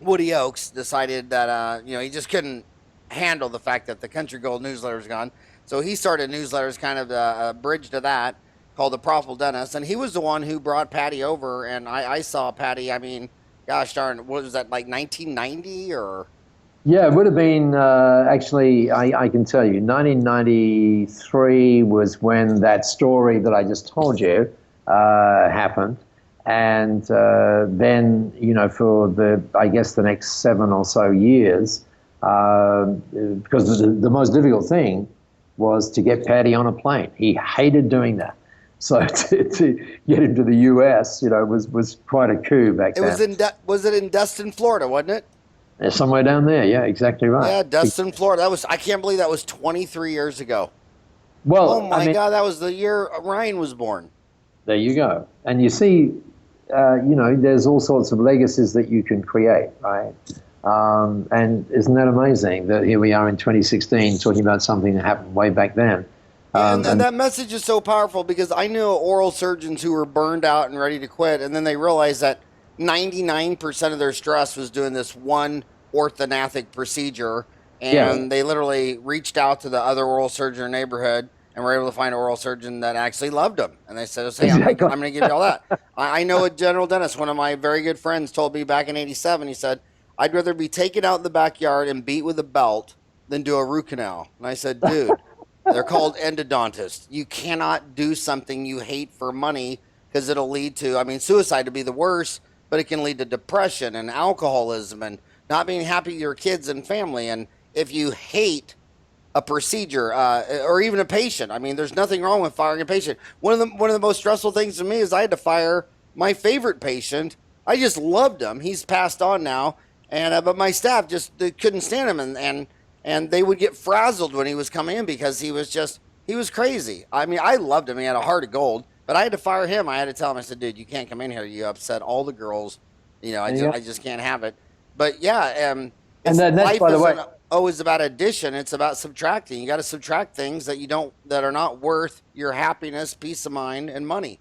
Woody Oakes decided that he just couldn't handle the fact that the Country Gold newsletter was gone, so he started newsletters, kind of a bridge to that, called the Profitable Dentist, and he was the one who brought Patti over, and I saw Patti. I mean, gosh darn, what was that, like 1990 or? Yeah, it would have been, actually, I can tell you, 1993 was when that story that I just told you happened. And then, for the next 7 or so years, because the most difficult thing was to get Patti on a plane. He hated doing that. So to get him to the U.S., was quite a coup back then. Was it in Destin, Florida, wasn't it? Somewhere down there, yeah, exactly right. Yeah, Destin, Florida. I can't believe that was 23 years ago. Well, oh my God, that was the year Ryan was born. There you go. And you see, there's all sorts of legacies that you can create, right? And isn't that amazing that here we are in 2016 talking about something that happened way back then? And that message is so powerful, because I knew oral surgeons who were burned out and ready to quit, and then they realized that 99% of their stress was doing this one orthodontic procedure, and they literally reached out to the other oral surgeon in their neighborhood and were able to find an oral surgeon that actually loved them. And they said, I'm going to give you all that. I know a general dentist, one of my very good friends, told me back in 87, he said, I'd rather be taken out in the backyard and beat with a belt than do a root canal. And I said, dude, they're called endodontists. You cannot do something you hate for money, because it'll lead to, suicide would be the worst, but it can lead to depression and alcoholism and not being happy with your kids and family. And if you hate a procedure, or even a patient. I mean, there's nothing wrong with firing a patient. One of the most stressful things to me is I had to fire my favorite patient. I just loved him. He's passed on now, and but my staff just they couldn't stand him, and they would get frazzled when he was coming in because he was crazy. I mean, I loved him. He had a heart of gold, but I had to fire him. I had to tell him, I said, dude, you can't come in here. You upset all the girls. You know, I just can't have it. But yeah, and then that's, life by the way, isn't always about addition. It's about subtracting. You got to subtract things that are not worth your happiness, peace of mind, and money.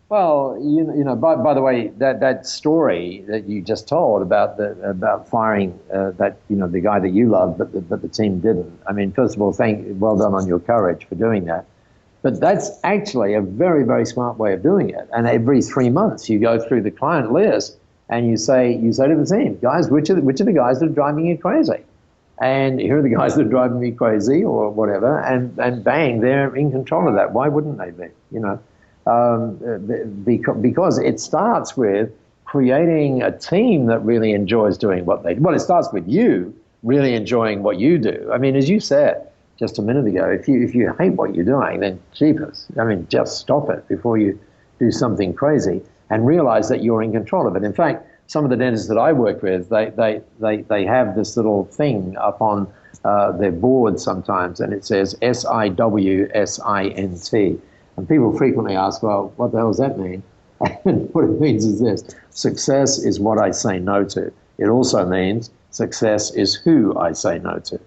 well, you know. By the way, that story that you just told about firing that the guy that you loved, but the team didn't. I mean, first of all, well done on your courage for doing that. But that's actually a very, very smart way of doing it. And every 3 months, you go through the client list and you say to the team, guys, which are the guys that are driving you crazy? And here are the guys that are driving me crazy or whatever. And bang, they're in control of that. Why wouldn't they be? Because it starts with creating a team that really enjoys doing what they do. Well, it starts with you really enjoying what you do. I mean, as you said just a minute ago, if you hate what you're doing, then jeepers, I mean, just stop it before you do something crazy and realize that you're in control of it. In fact, some of the dentists that I work with, they have this little thing up on their board sometimes, and it says SIWSINT. And people frequently ask, well, what the hell does that mean? And what it means is this: success is what I say no to. It also means success is who I say no to.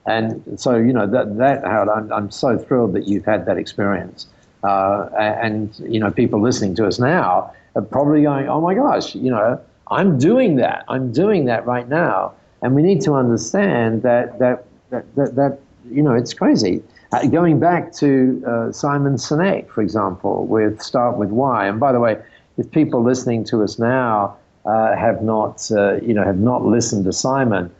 And so, Howard, I'm so thrilled that you've had that experience. And people listening to us now are probably going, oh my gosh, I'm doing that. I'm doing that right now. And we need to understand that it's crazy. Going back to Simon Sinek, for example, with Start With Why. And by the way, if people listening to us now have not listened to Simon,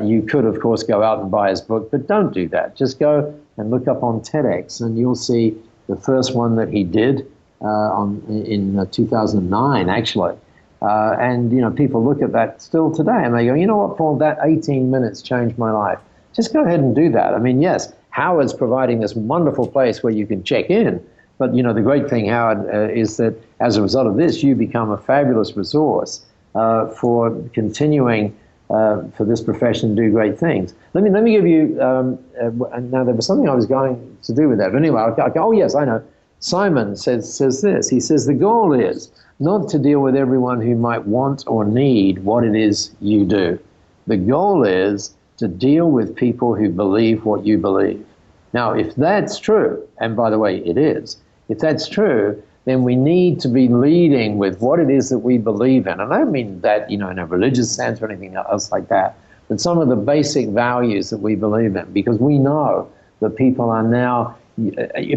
you could, of course, go out and buy his book, but don't do that. Just go and look up on TEDx, and you'll see the first one that he did in 2009, actually. And people look at that still today, and they go, you know what, Paul, that 18 minutes changed my life. Just go ahead and do that. I mean, yes, Howard's providing this wonderful place where you can check in, but the great thing, Howard, is that as a result of this, you become a fabulous resource for continuing for this profession to do great things. Let me give you, now there was something I was going to do with that, but anyway, oh yes, I know. Simon says this, he says, the goal is not to deal with everyone who might want or need what it is you do. The goal is to deal with people who believe what you believe. Now, if that's true, and by the way, it is, if that's true, then we need to be leading with what it is that we believe in. And I don't mean that, in a religious sense or anything else like that, but some of the basic values that we believe in, because we know that people are now,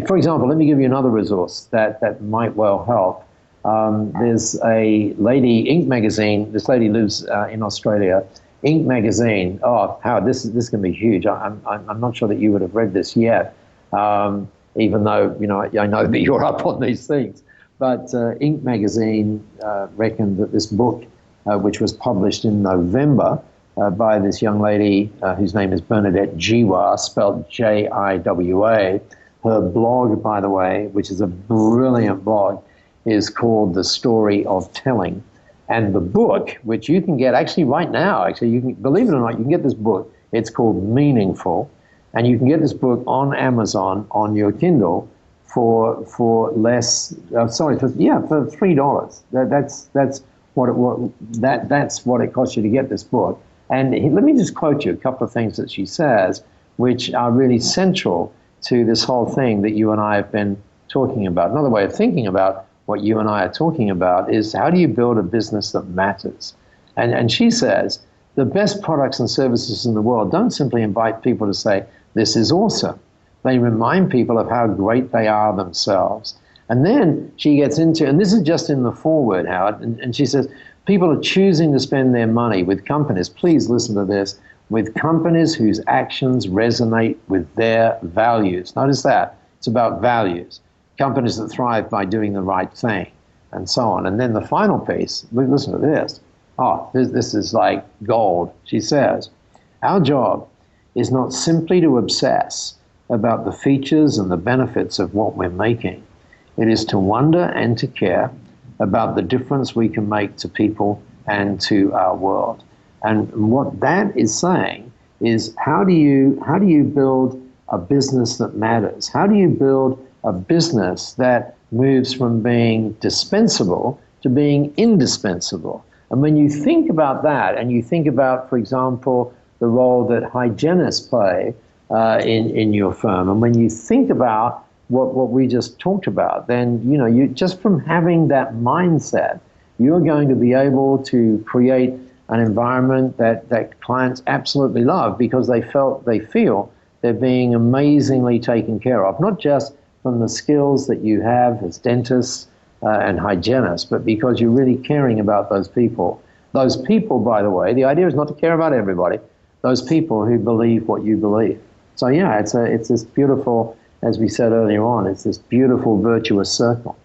for example, let me give you another resource that might well help. There's a lady, Inc. magazine, this lady lives in Australia, Inc. magazine. Oh, Howard, this can be huge. I'm not sure that you would have read this yet, even though I know that you're up on these things. But Inc. magazine reckoned that this book, which was published in November by this young lady whose name is Bernadette Jiwa, spelled Jiwa. Her blog, by the way, which is a brilliant blog, is called The Story of Telling. And the book, which you can get actually right now, you can, believe it or not, you can get this book. It's called Meaningful. And you can get this book on Amazon on your Kindle for less, for $3. That's what it costs you to get this book. And let me just quote you a couple of things that she says, which are really central to this whole thing that you and I have been talking about. Another way of thinking about what you and I are talking about is, how do you build a business that matters? And she says, the best products and services in the world don't simply invite people to say, this is awesome. They remind people of how great they are themselves. And then she gets into, and this is just in the foreword, Howard, and she says, people are choosing to spend their money with companies, please listen to this, with companies whose actions resonate with their values. Notice that. It's about values. Companies that thrive by doing the right thing, and so on. And then the final piece, listen to this. Oh, this is like gold. She says, our job is not simply to obsess about the features and the benefits of what we're making. It is to wonder and to care about the difference we can make to people and to our world. And what that is saying is, how do you build a business that matters? How do you build a business that moves from being dispensable to being indispensable? And when you think about that, and you think about, for example, the role that hygienists play in your firm, and when you think about what we just talked about, then you just from having that mindset, you're going to be able to create an environment that clients absolutely love, because they feel they're being amazingly taken care of, not just from the skills that you have as dentists and hygienists, but because you're really caring about those people. Those people, by the way, the idea is not to care about everybody, those people who believe what you believe. So yeah, it's this beautiful, as we said earlier on, it's this beautiful virtuous circle.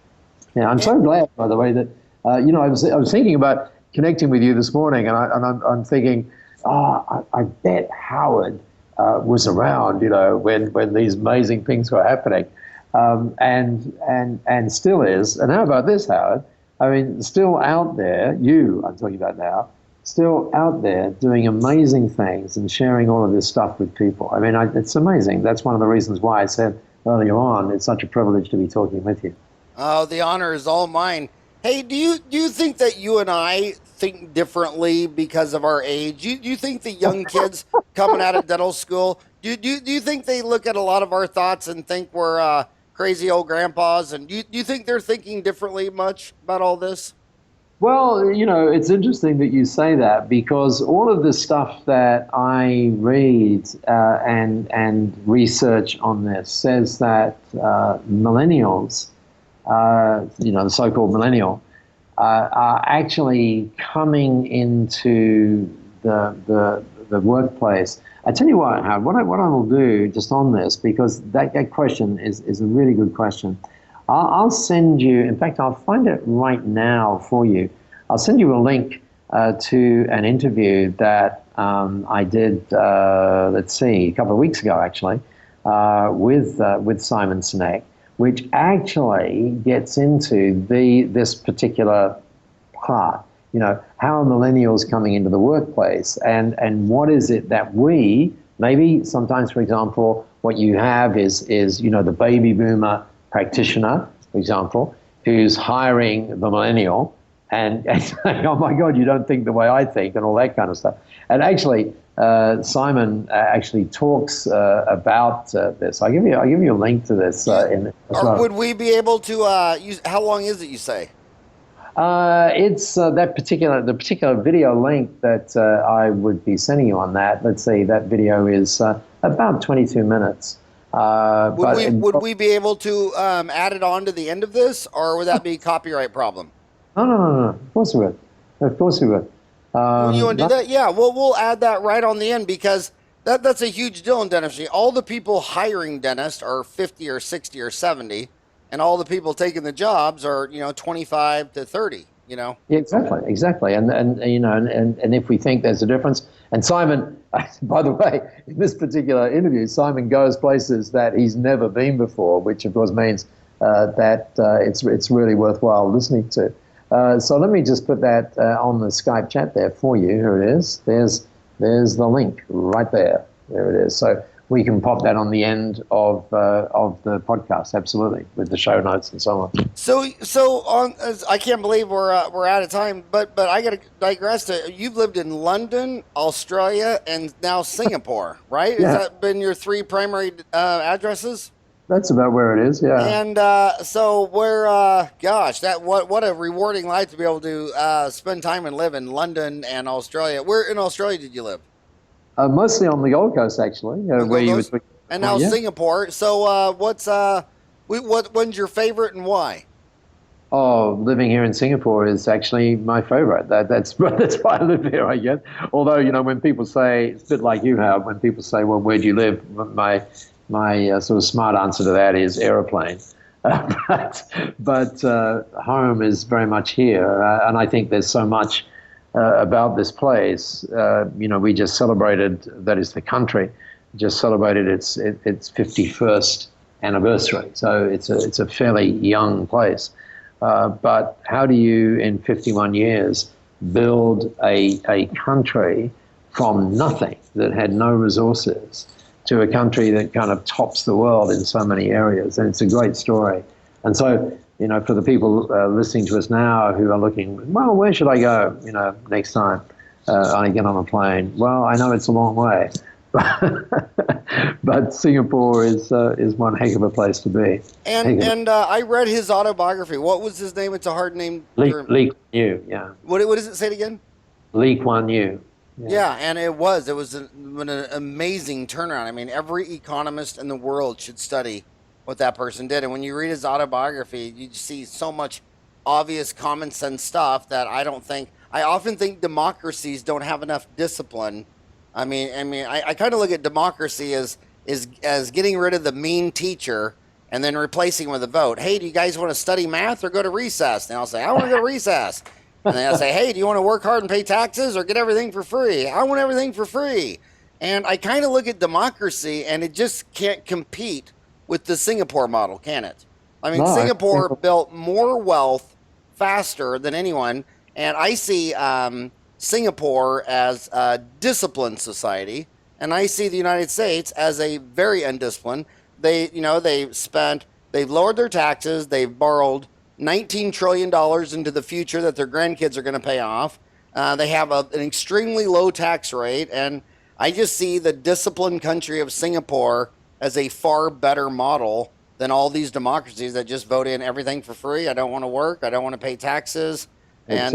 Yeah, I'm so glad, by the way, that I was thinking about connecting with you this morning, and I'm thinking, I bet Howard was around, when these amazing things were happening, and still is. And how about this, Howard? I mean, still out there, I'm talking about now, still out there doing amazing things and sharing all of this stuff with people. I mean, it's amazing. That's one of the reasons why I said earlier on, it's such a privilege to be talking with you. Oh, the honor is all mine. Hey, do you think that you and I think differently because of our age? Do you think the young kids coming out of dental school, do you think they look at a lot of our thoughts and think we're crazy old grandpas? And do you think they're thinking differently much about all this? Well, it's interesting that you say that, because all of the stuff that I read and research on this says that millennials, the so-called millennial, are actually coming into the workplace. I tell you what, Howard, what I will do just on this, because that question is a really good question. I'll send you, in fact, I'll find it right now for you. I'll send you a link to an interview that I did, a couple of weeks ago, actually, with Simon Sinek, which actually gets into this particular part. How are millennials coming into the workplace, and what is it that maybe sometimes, for example, what you have is the baby boomer practitioner, for example, who's hiring the millennial and saying, oh my God, you don't think the way I think, and all that kind of stuff. And actually, Simon actually talks about this. I'll give you a link to this. Would we be able to use? How long is it, you say? It's the particular video link that I would be sending you on that. Let's see, that video is about 22 minutes. Would we be able to add it on to the end of this, or would that be a copyright problem? No. Of course we would. Of course we would. You want to do that? Yeah, we'll add that right on the end, because that's a huge deal in dentistry. All the people hiring dentists are 50 or 60 or 70, and all the people taking the jobs are 25 to 30. Yeah, exactly. And if we think there's a difference, and Simon, by the way, in this particular interview, Simon goes places that he's never been before, which of course means that it's really worthwhile listening to. So let me just put that on the Skype chat there for you. Here it is. There's the link right there. There it is. So we can pop that on the end of the podcast, absolutely, with the show notes and so on. So I can't believe we're out of time, but I got to digress to, you've lived in London, Australia, and now Singapore, right? Yeah. Has that been your three primary addresses? That's about where it is, yeah. And so we're, what a rewarding life to be able to spend time and live in London and Australia. Where in Australia did you live? Mostly on the Gold Coast, actually. And now Singapore. So when's your favorite and why? Oh, living here in Singapore is actually my favorite. That's why I live here, I guess. Although, when people say, it's a bit like you have, when people say, well, where do you live? My sort of smart answer to that is aeroplane. But home is very much here. And I think there's so much about this place. We just celebrated, that is the country, just celebrated its 51st anniversary. So it's a fairly young place. But how do you, in 51 years, build a country from nothing that had no resources to a country that kind of tops the world in so many areas? And it's a great story. And so, for the people listening to us now who are looking, well, where should I go, next time I get on a plane? Well, I know it's a long way, but Singapore is one heck of a place to be. And I read his autobiography. What was his name? It's a hard name. Lee Kuan Yew, yeah. What does it say it again? Lee Kuan Yew. Yeah, and it was an amazing turnaround. I mean, every economist in the world should study what that person did. And when you read his autobiography, you see so much obvious common sense stuff that I often think democracies don't have enough discipline. I kind of look at democracy as getting rid of the mean teacher and then replacing with a vote. Hey, do you guys want to study math or go to recess? And I'll say, I want to go to recess. And then I'll say, hey, do you want to work hard and pay taxes or get everything for free? I want everything for free. And I kind of look at democracy, and it just can't compete with the Singapore model, can it? I mean, Singapore built more wealth faster than anyone, and I see Singapore as a disciplined society, and I see the United States as a very undisciplined. They've lowered their taxes, they've borrowed $19 trillion into the future that their grandkids are going to pay off. They have an extremely low tax rate, and I just see the disciplined country of Singapore as a far better model than all these democracies that just vote in everything for free. I don't want to work. I don't want to pay taxes. And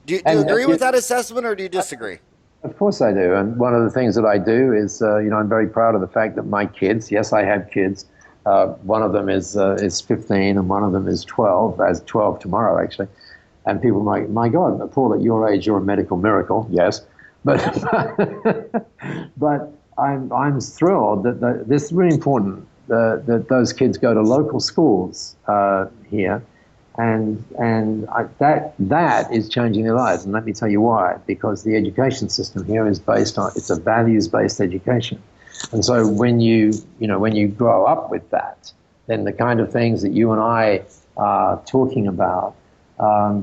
do you agree with that assessment, or do you disagree? Of course I do. And one of the things that I do is, I'm very proud of the fact that my kids, yes, I have kids. One of them is 15 and one of them is 12, as 12 tomorrow, actually. And people are like, my God, Paul, at your age, you're a medical miracle. Yes. But I'm thrilled that this is really important, that those kids go to local schools here. And that is changing their lives. And let me tell you why. Because the education system here is it's a values-based education. And so when you grow up with that, then the kind of things that you and I are talking about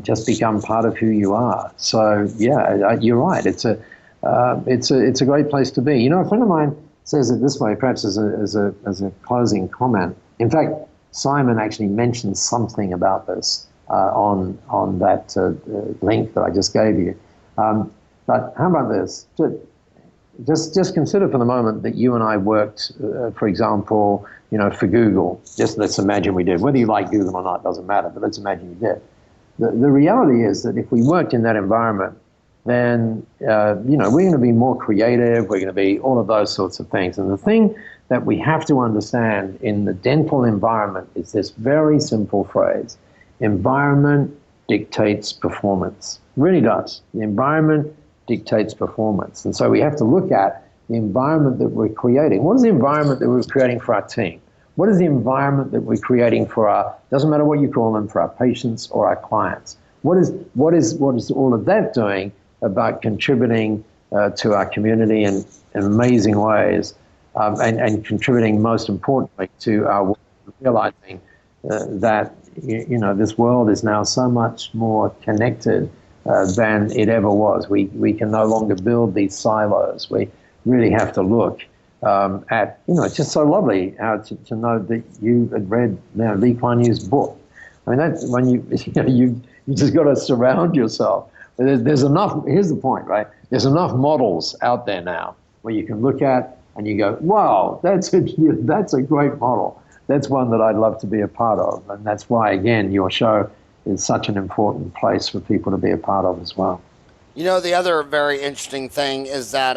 just become part of who you are. So yeah, you're right. It's a great place to be. A friend of mine says it this way, perhaps as a closing comment. In fact, Simon actually mentioned something about this on that link that I just gave you. But how about this? Just consider for the moment that you and I worked, for example, for Google. Just let's imagine we did. Whether you like Google or not doesn't matter, but let's imagine you did. The reality is that if we worked in that environment, then we're going to be more creative. We're going to be all of those sorts of things. And the thing that we have to understand in the dental environment is this very simple phrase: environment dictates performance. It really does. The environment dictates performance. And so we have to look at the environment that we're creating. What is the environment that we're creating for our team? What is the environment that we're creating for doesn't matter what you call them, for our patients or our clients? What is all of that doing about contributing to our community in amazing ways, and contributing most importantly to our realizing that this world is now so much more connected than it ever was. We can no longer build these silos. We really have to look at, it's just so lovely to know that you had read Lee Kuan Yew's book. I mean, that's when you just got to surround yourself. There's enough, here's the point, right? There's enough models out there now where you can look at and you go, wow, that's a great model. That's one that I'd love to be a part of. And that's why, again, your show is such an important place for people to be a part of as well. The other very interesting thing is that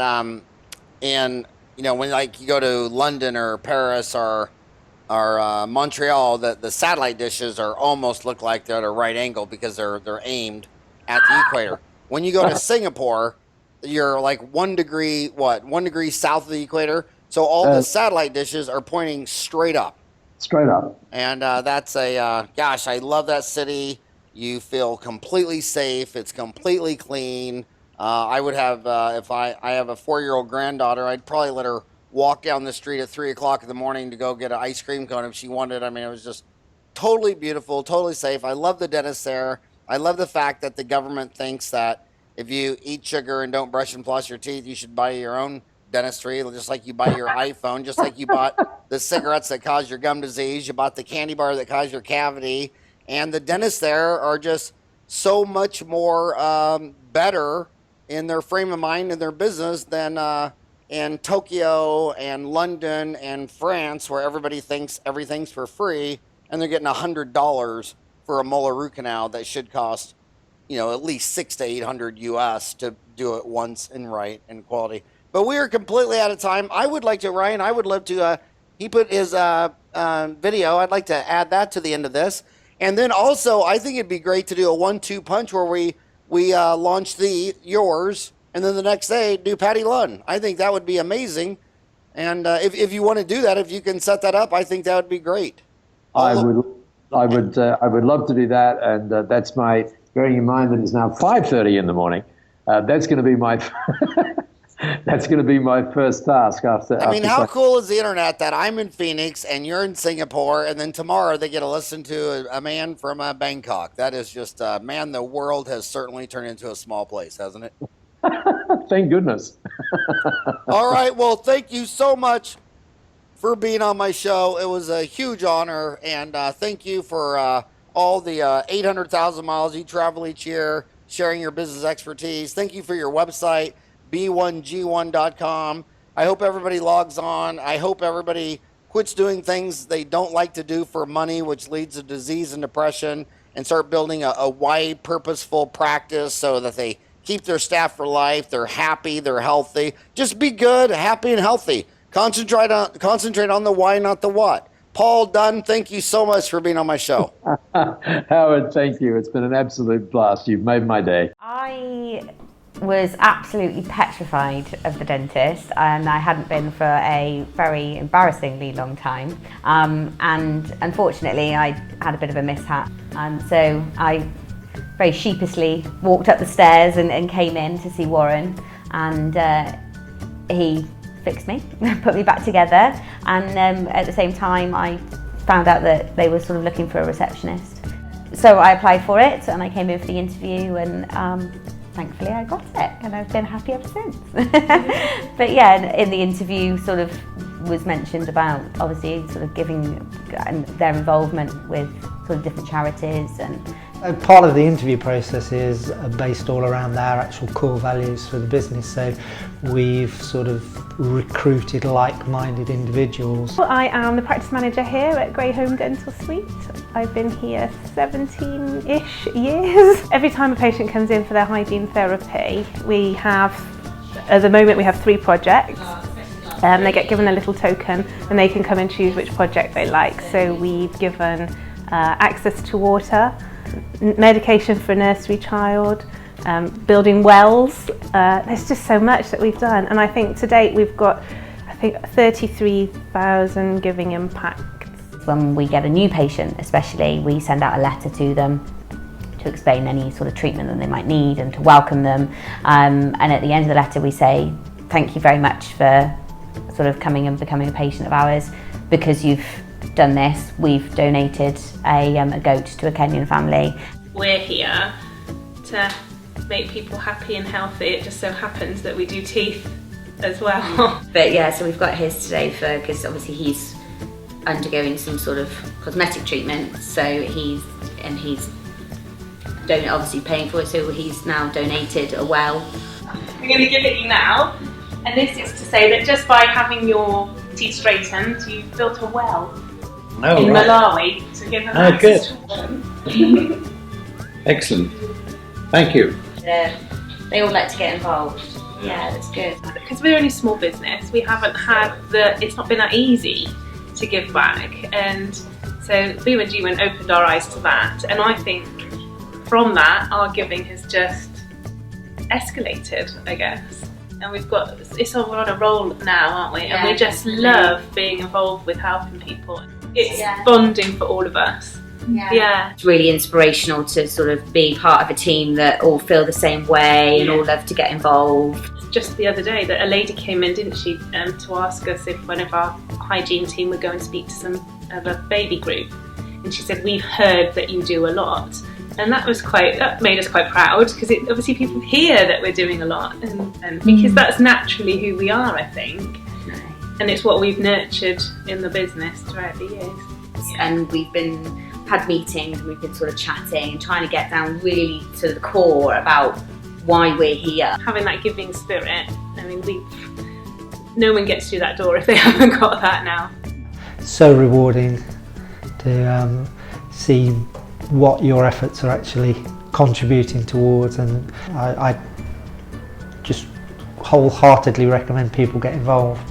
when you go to London or Paris or Montreal, the satellite dishes almost look like they're at a right angle because they're aimed at the equator. When you go to Singapore, you're like 1 degree south of the equator. So all the satellite dishes are pointing straight up. Straight up. And that's I love that city. You feel completely safe. It's completely clean. I would have, if I have a 4-year-old granddaughter, I'd probably let her walk down the street at 3 o'clock in the morning to go get an ice cream cone if she wanted. I mean, it was just totally beautiful, totally safe. I love the dentist there. I love the fact that the government thinks that if you eat sugar and don't brush and floss your teeth, you should buy your own dentistry, just like you buy your iPhone, just like you bought the cigarettes that cause your gum disease, you bought the candy bar that cause your cavity. And the dentists there are just so much more better in their frame of mind and their business than in Tokyo and London and France, where everybody thinks everything's for free, and they're getting $100 for a molar root canal that should cost, at least $600 to $800 US to do it once and right and quality. But we are completely out of time. I would like to, Ryan, I would love to, he put his video, I'd like to add that to the end of this. And then also, I think it'd be great to do a 1-2 punch where we launch yours, and then the next day do Patti Lund. I think that would be amazing. And if you want to do that, if you can set that up, I think that would be great. I would love to do that, and that's bearing in mind that it's now 5:30 in the morning. That's going to be my that's going to be my first task after. I mean, how cool is the internet that I'm in Phoenix and you're in Singapore, and then tomorrow they get to listen to a man from Bangkok. That is just, man, the world has certainly turned into a small place, hasn't it? Thank goodness. All right. Well, thank you so much for being on my show. It was a huge honor, and thank you for all the 800,000 miles you travel each year, sharing your business expertise. Thank you for your website, B1G1.com. I hope everybody logs on. I hope everybody quits doing things they don't like to do for money, which leads to disease and depression, and start building a wide, purposeful practice so that they keep their staff for life. They're happy, they're healthy. Just be good, happy, and healthy. Concentrate on the why, not the what. Paul Dunn, thank you so much for being on my show. Howard, thank you. It's been an absolute blast. You've made my day. I was absolutely petrified of the dentist, and I hadn't been for a very embarrassingly long time. And unfortunately, I had a bit of a mishap. So I very sheepishly walked up the stairs and came in to see Warren, and he fixed me, put me back together, and at the same time I found out that they were sort of looking for a receptionist. So I applied for it, and I came in for the interview, and thankfully I got it, and I've been happy ever since. But yeah, in the interview sort of was mentioned about obviously sort of giving their involvement with sort of different charities, and part of the interview process is based all around our actual core values for the business. So we've sort of recruited like-minded individuals. Well, I am the practice manager here at Grey Home Dental Suite. I've been here 17-ish years. Every time a patient comes in for their hygiene therapy, we have, at the moment we have 3 projects. They get given a little token and they can come and choose which project they like. So we've given access to water, medication for a nursery child, building wells. There's just so much that we've done, and I think to date we've got 33,000 giving impacts. when we get a new patient especially, we send out a letter to them to explain any sort of treatment that they might need and to welcome them. And at the end of the letter we say, thank you very much for sort of coming and becoming a patient of ours. Because you've done this, we've donated a goat to a Kenyan family. We're here to make people happy and healthy. It just so happens that we do teeth as well. But yeah, so we've got his today because obviously he's undergoing some sort of cosmetic treatment, so he's obviously paying for it, so he's now donated a well. We're going to give it you now, and this is to say that just by having your teeth straightened, you've built a well in Malawi to give them access to them. Excellent. Thank you. They all like to get involved. Yeah, that's good. Because we're only a small business, we haven't had it's not been that easy to give back, and so B1G1 opened our eyes to that, and I think from that our giving has just escalated, I guess. And we're on a roll now, aren't we? And Yeah, we just definitely. love being involved with helping people. It's bonding for all of us. Yeah. It's really inspirational to sort of be part of a team that all feel the same way and all love to get involved. just the other day that a lady came in, didn't she, to ask us if one of our hygiene team would go and speak to some of a baby group. And she said, we've heard that you do a lot. And that made us quite proud, because obviously people hear that we're doing a lot, and because that's naturally who we are, I think. And it's what we've nurtured in the business throughout the years. And we've had meetings, and we've been sort of chatting and trying to get down really to the core about why we're here. Having that giving spirit, I mean, no one gets through that door if they haven't got that now. So rewarding to see what your efforts are actually contributing towards, and I just wholeheartedly recommend people get involved.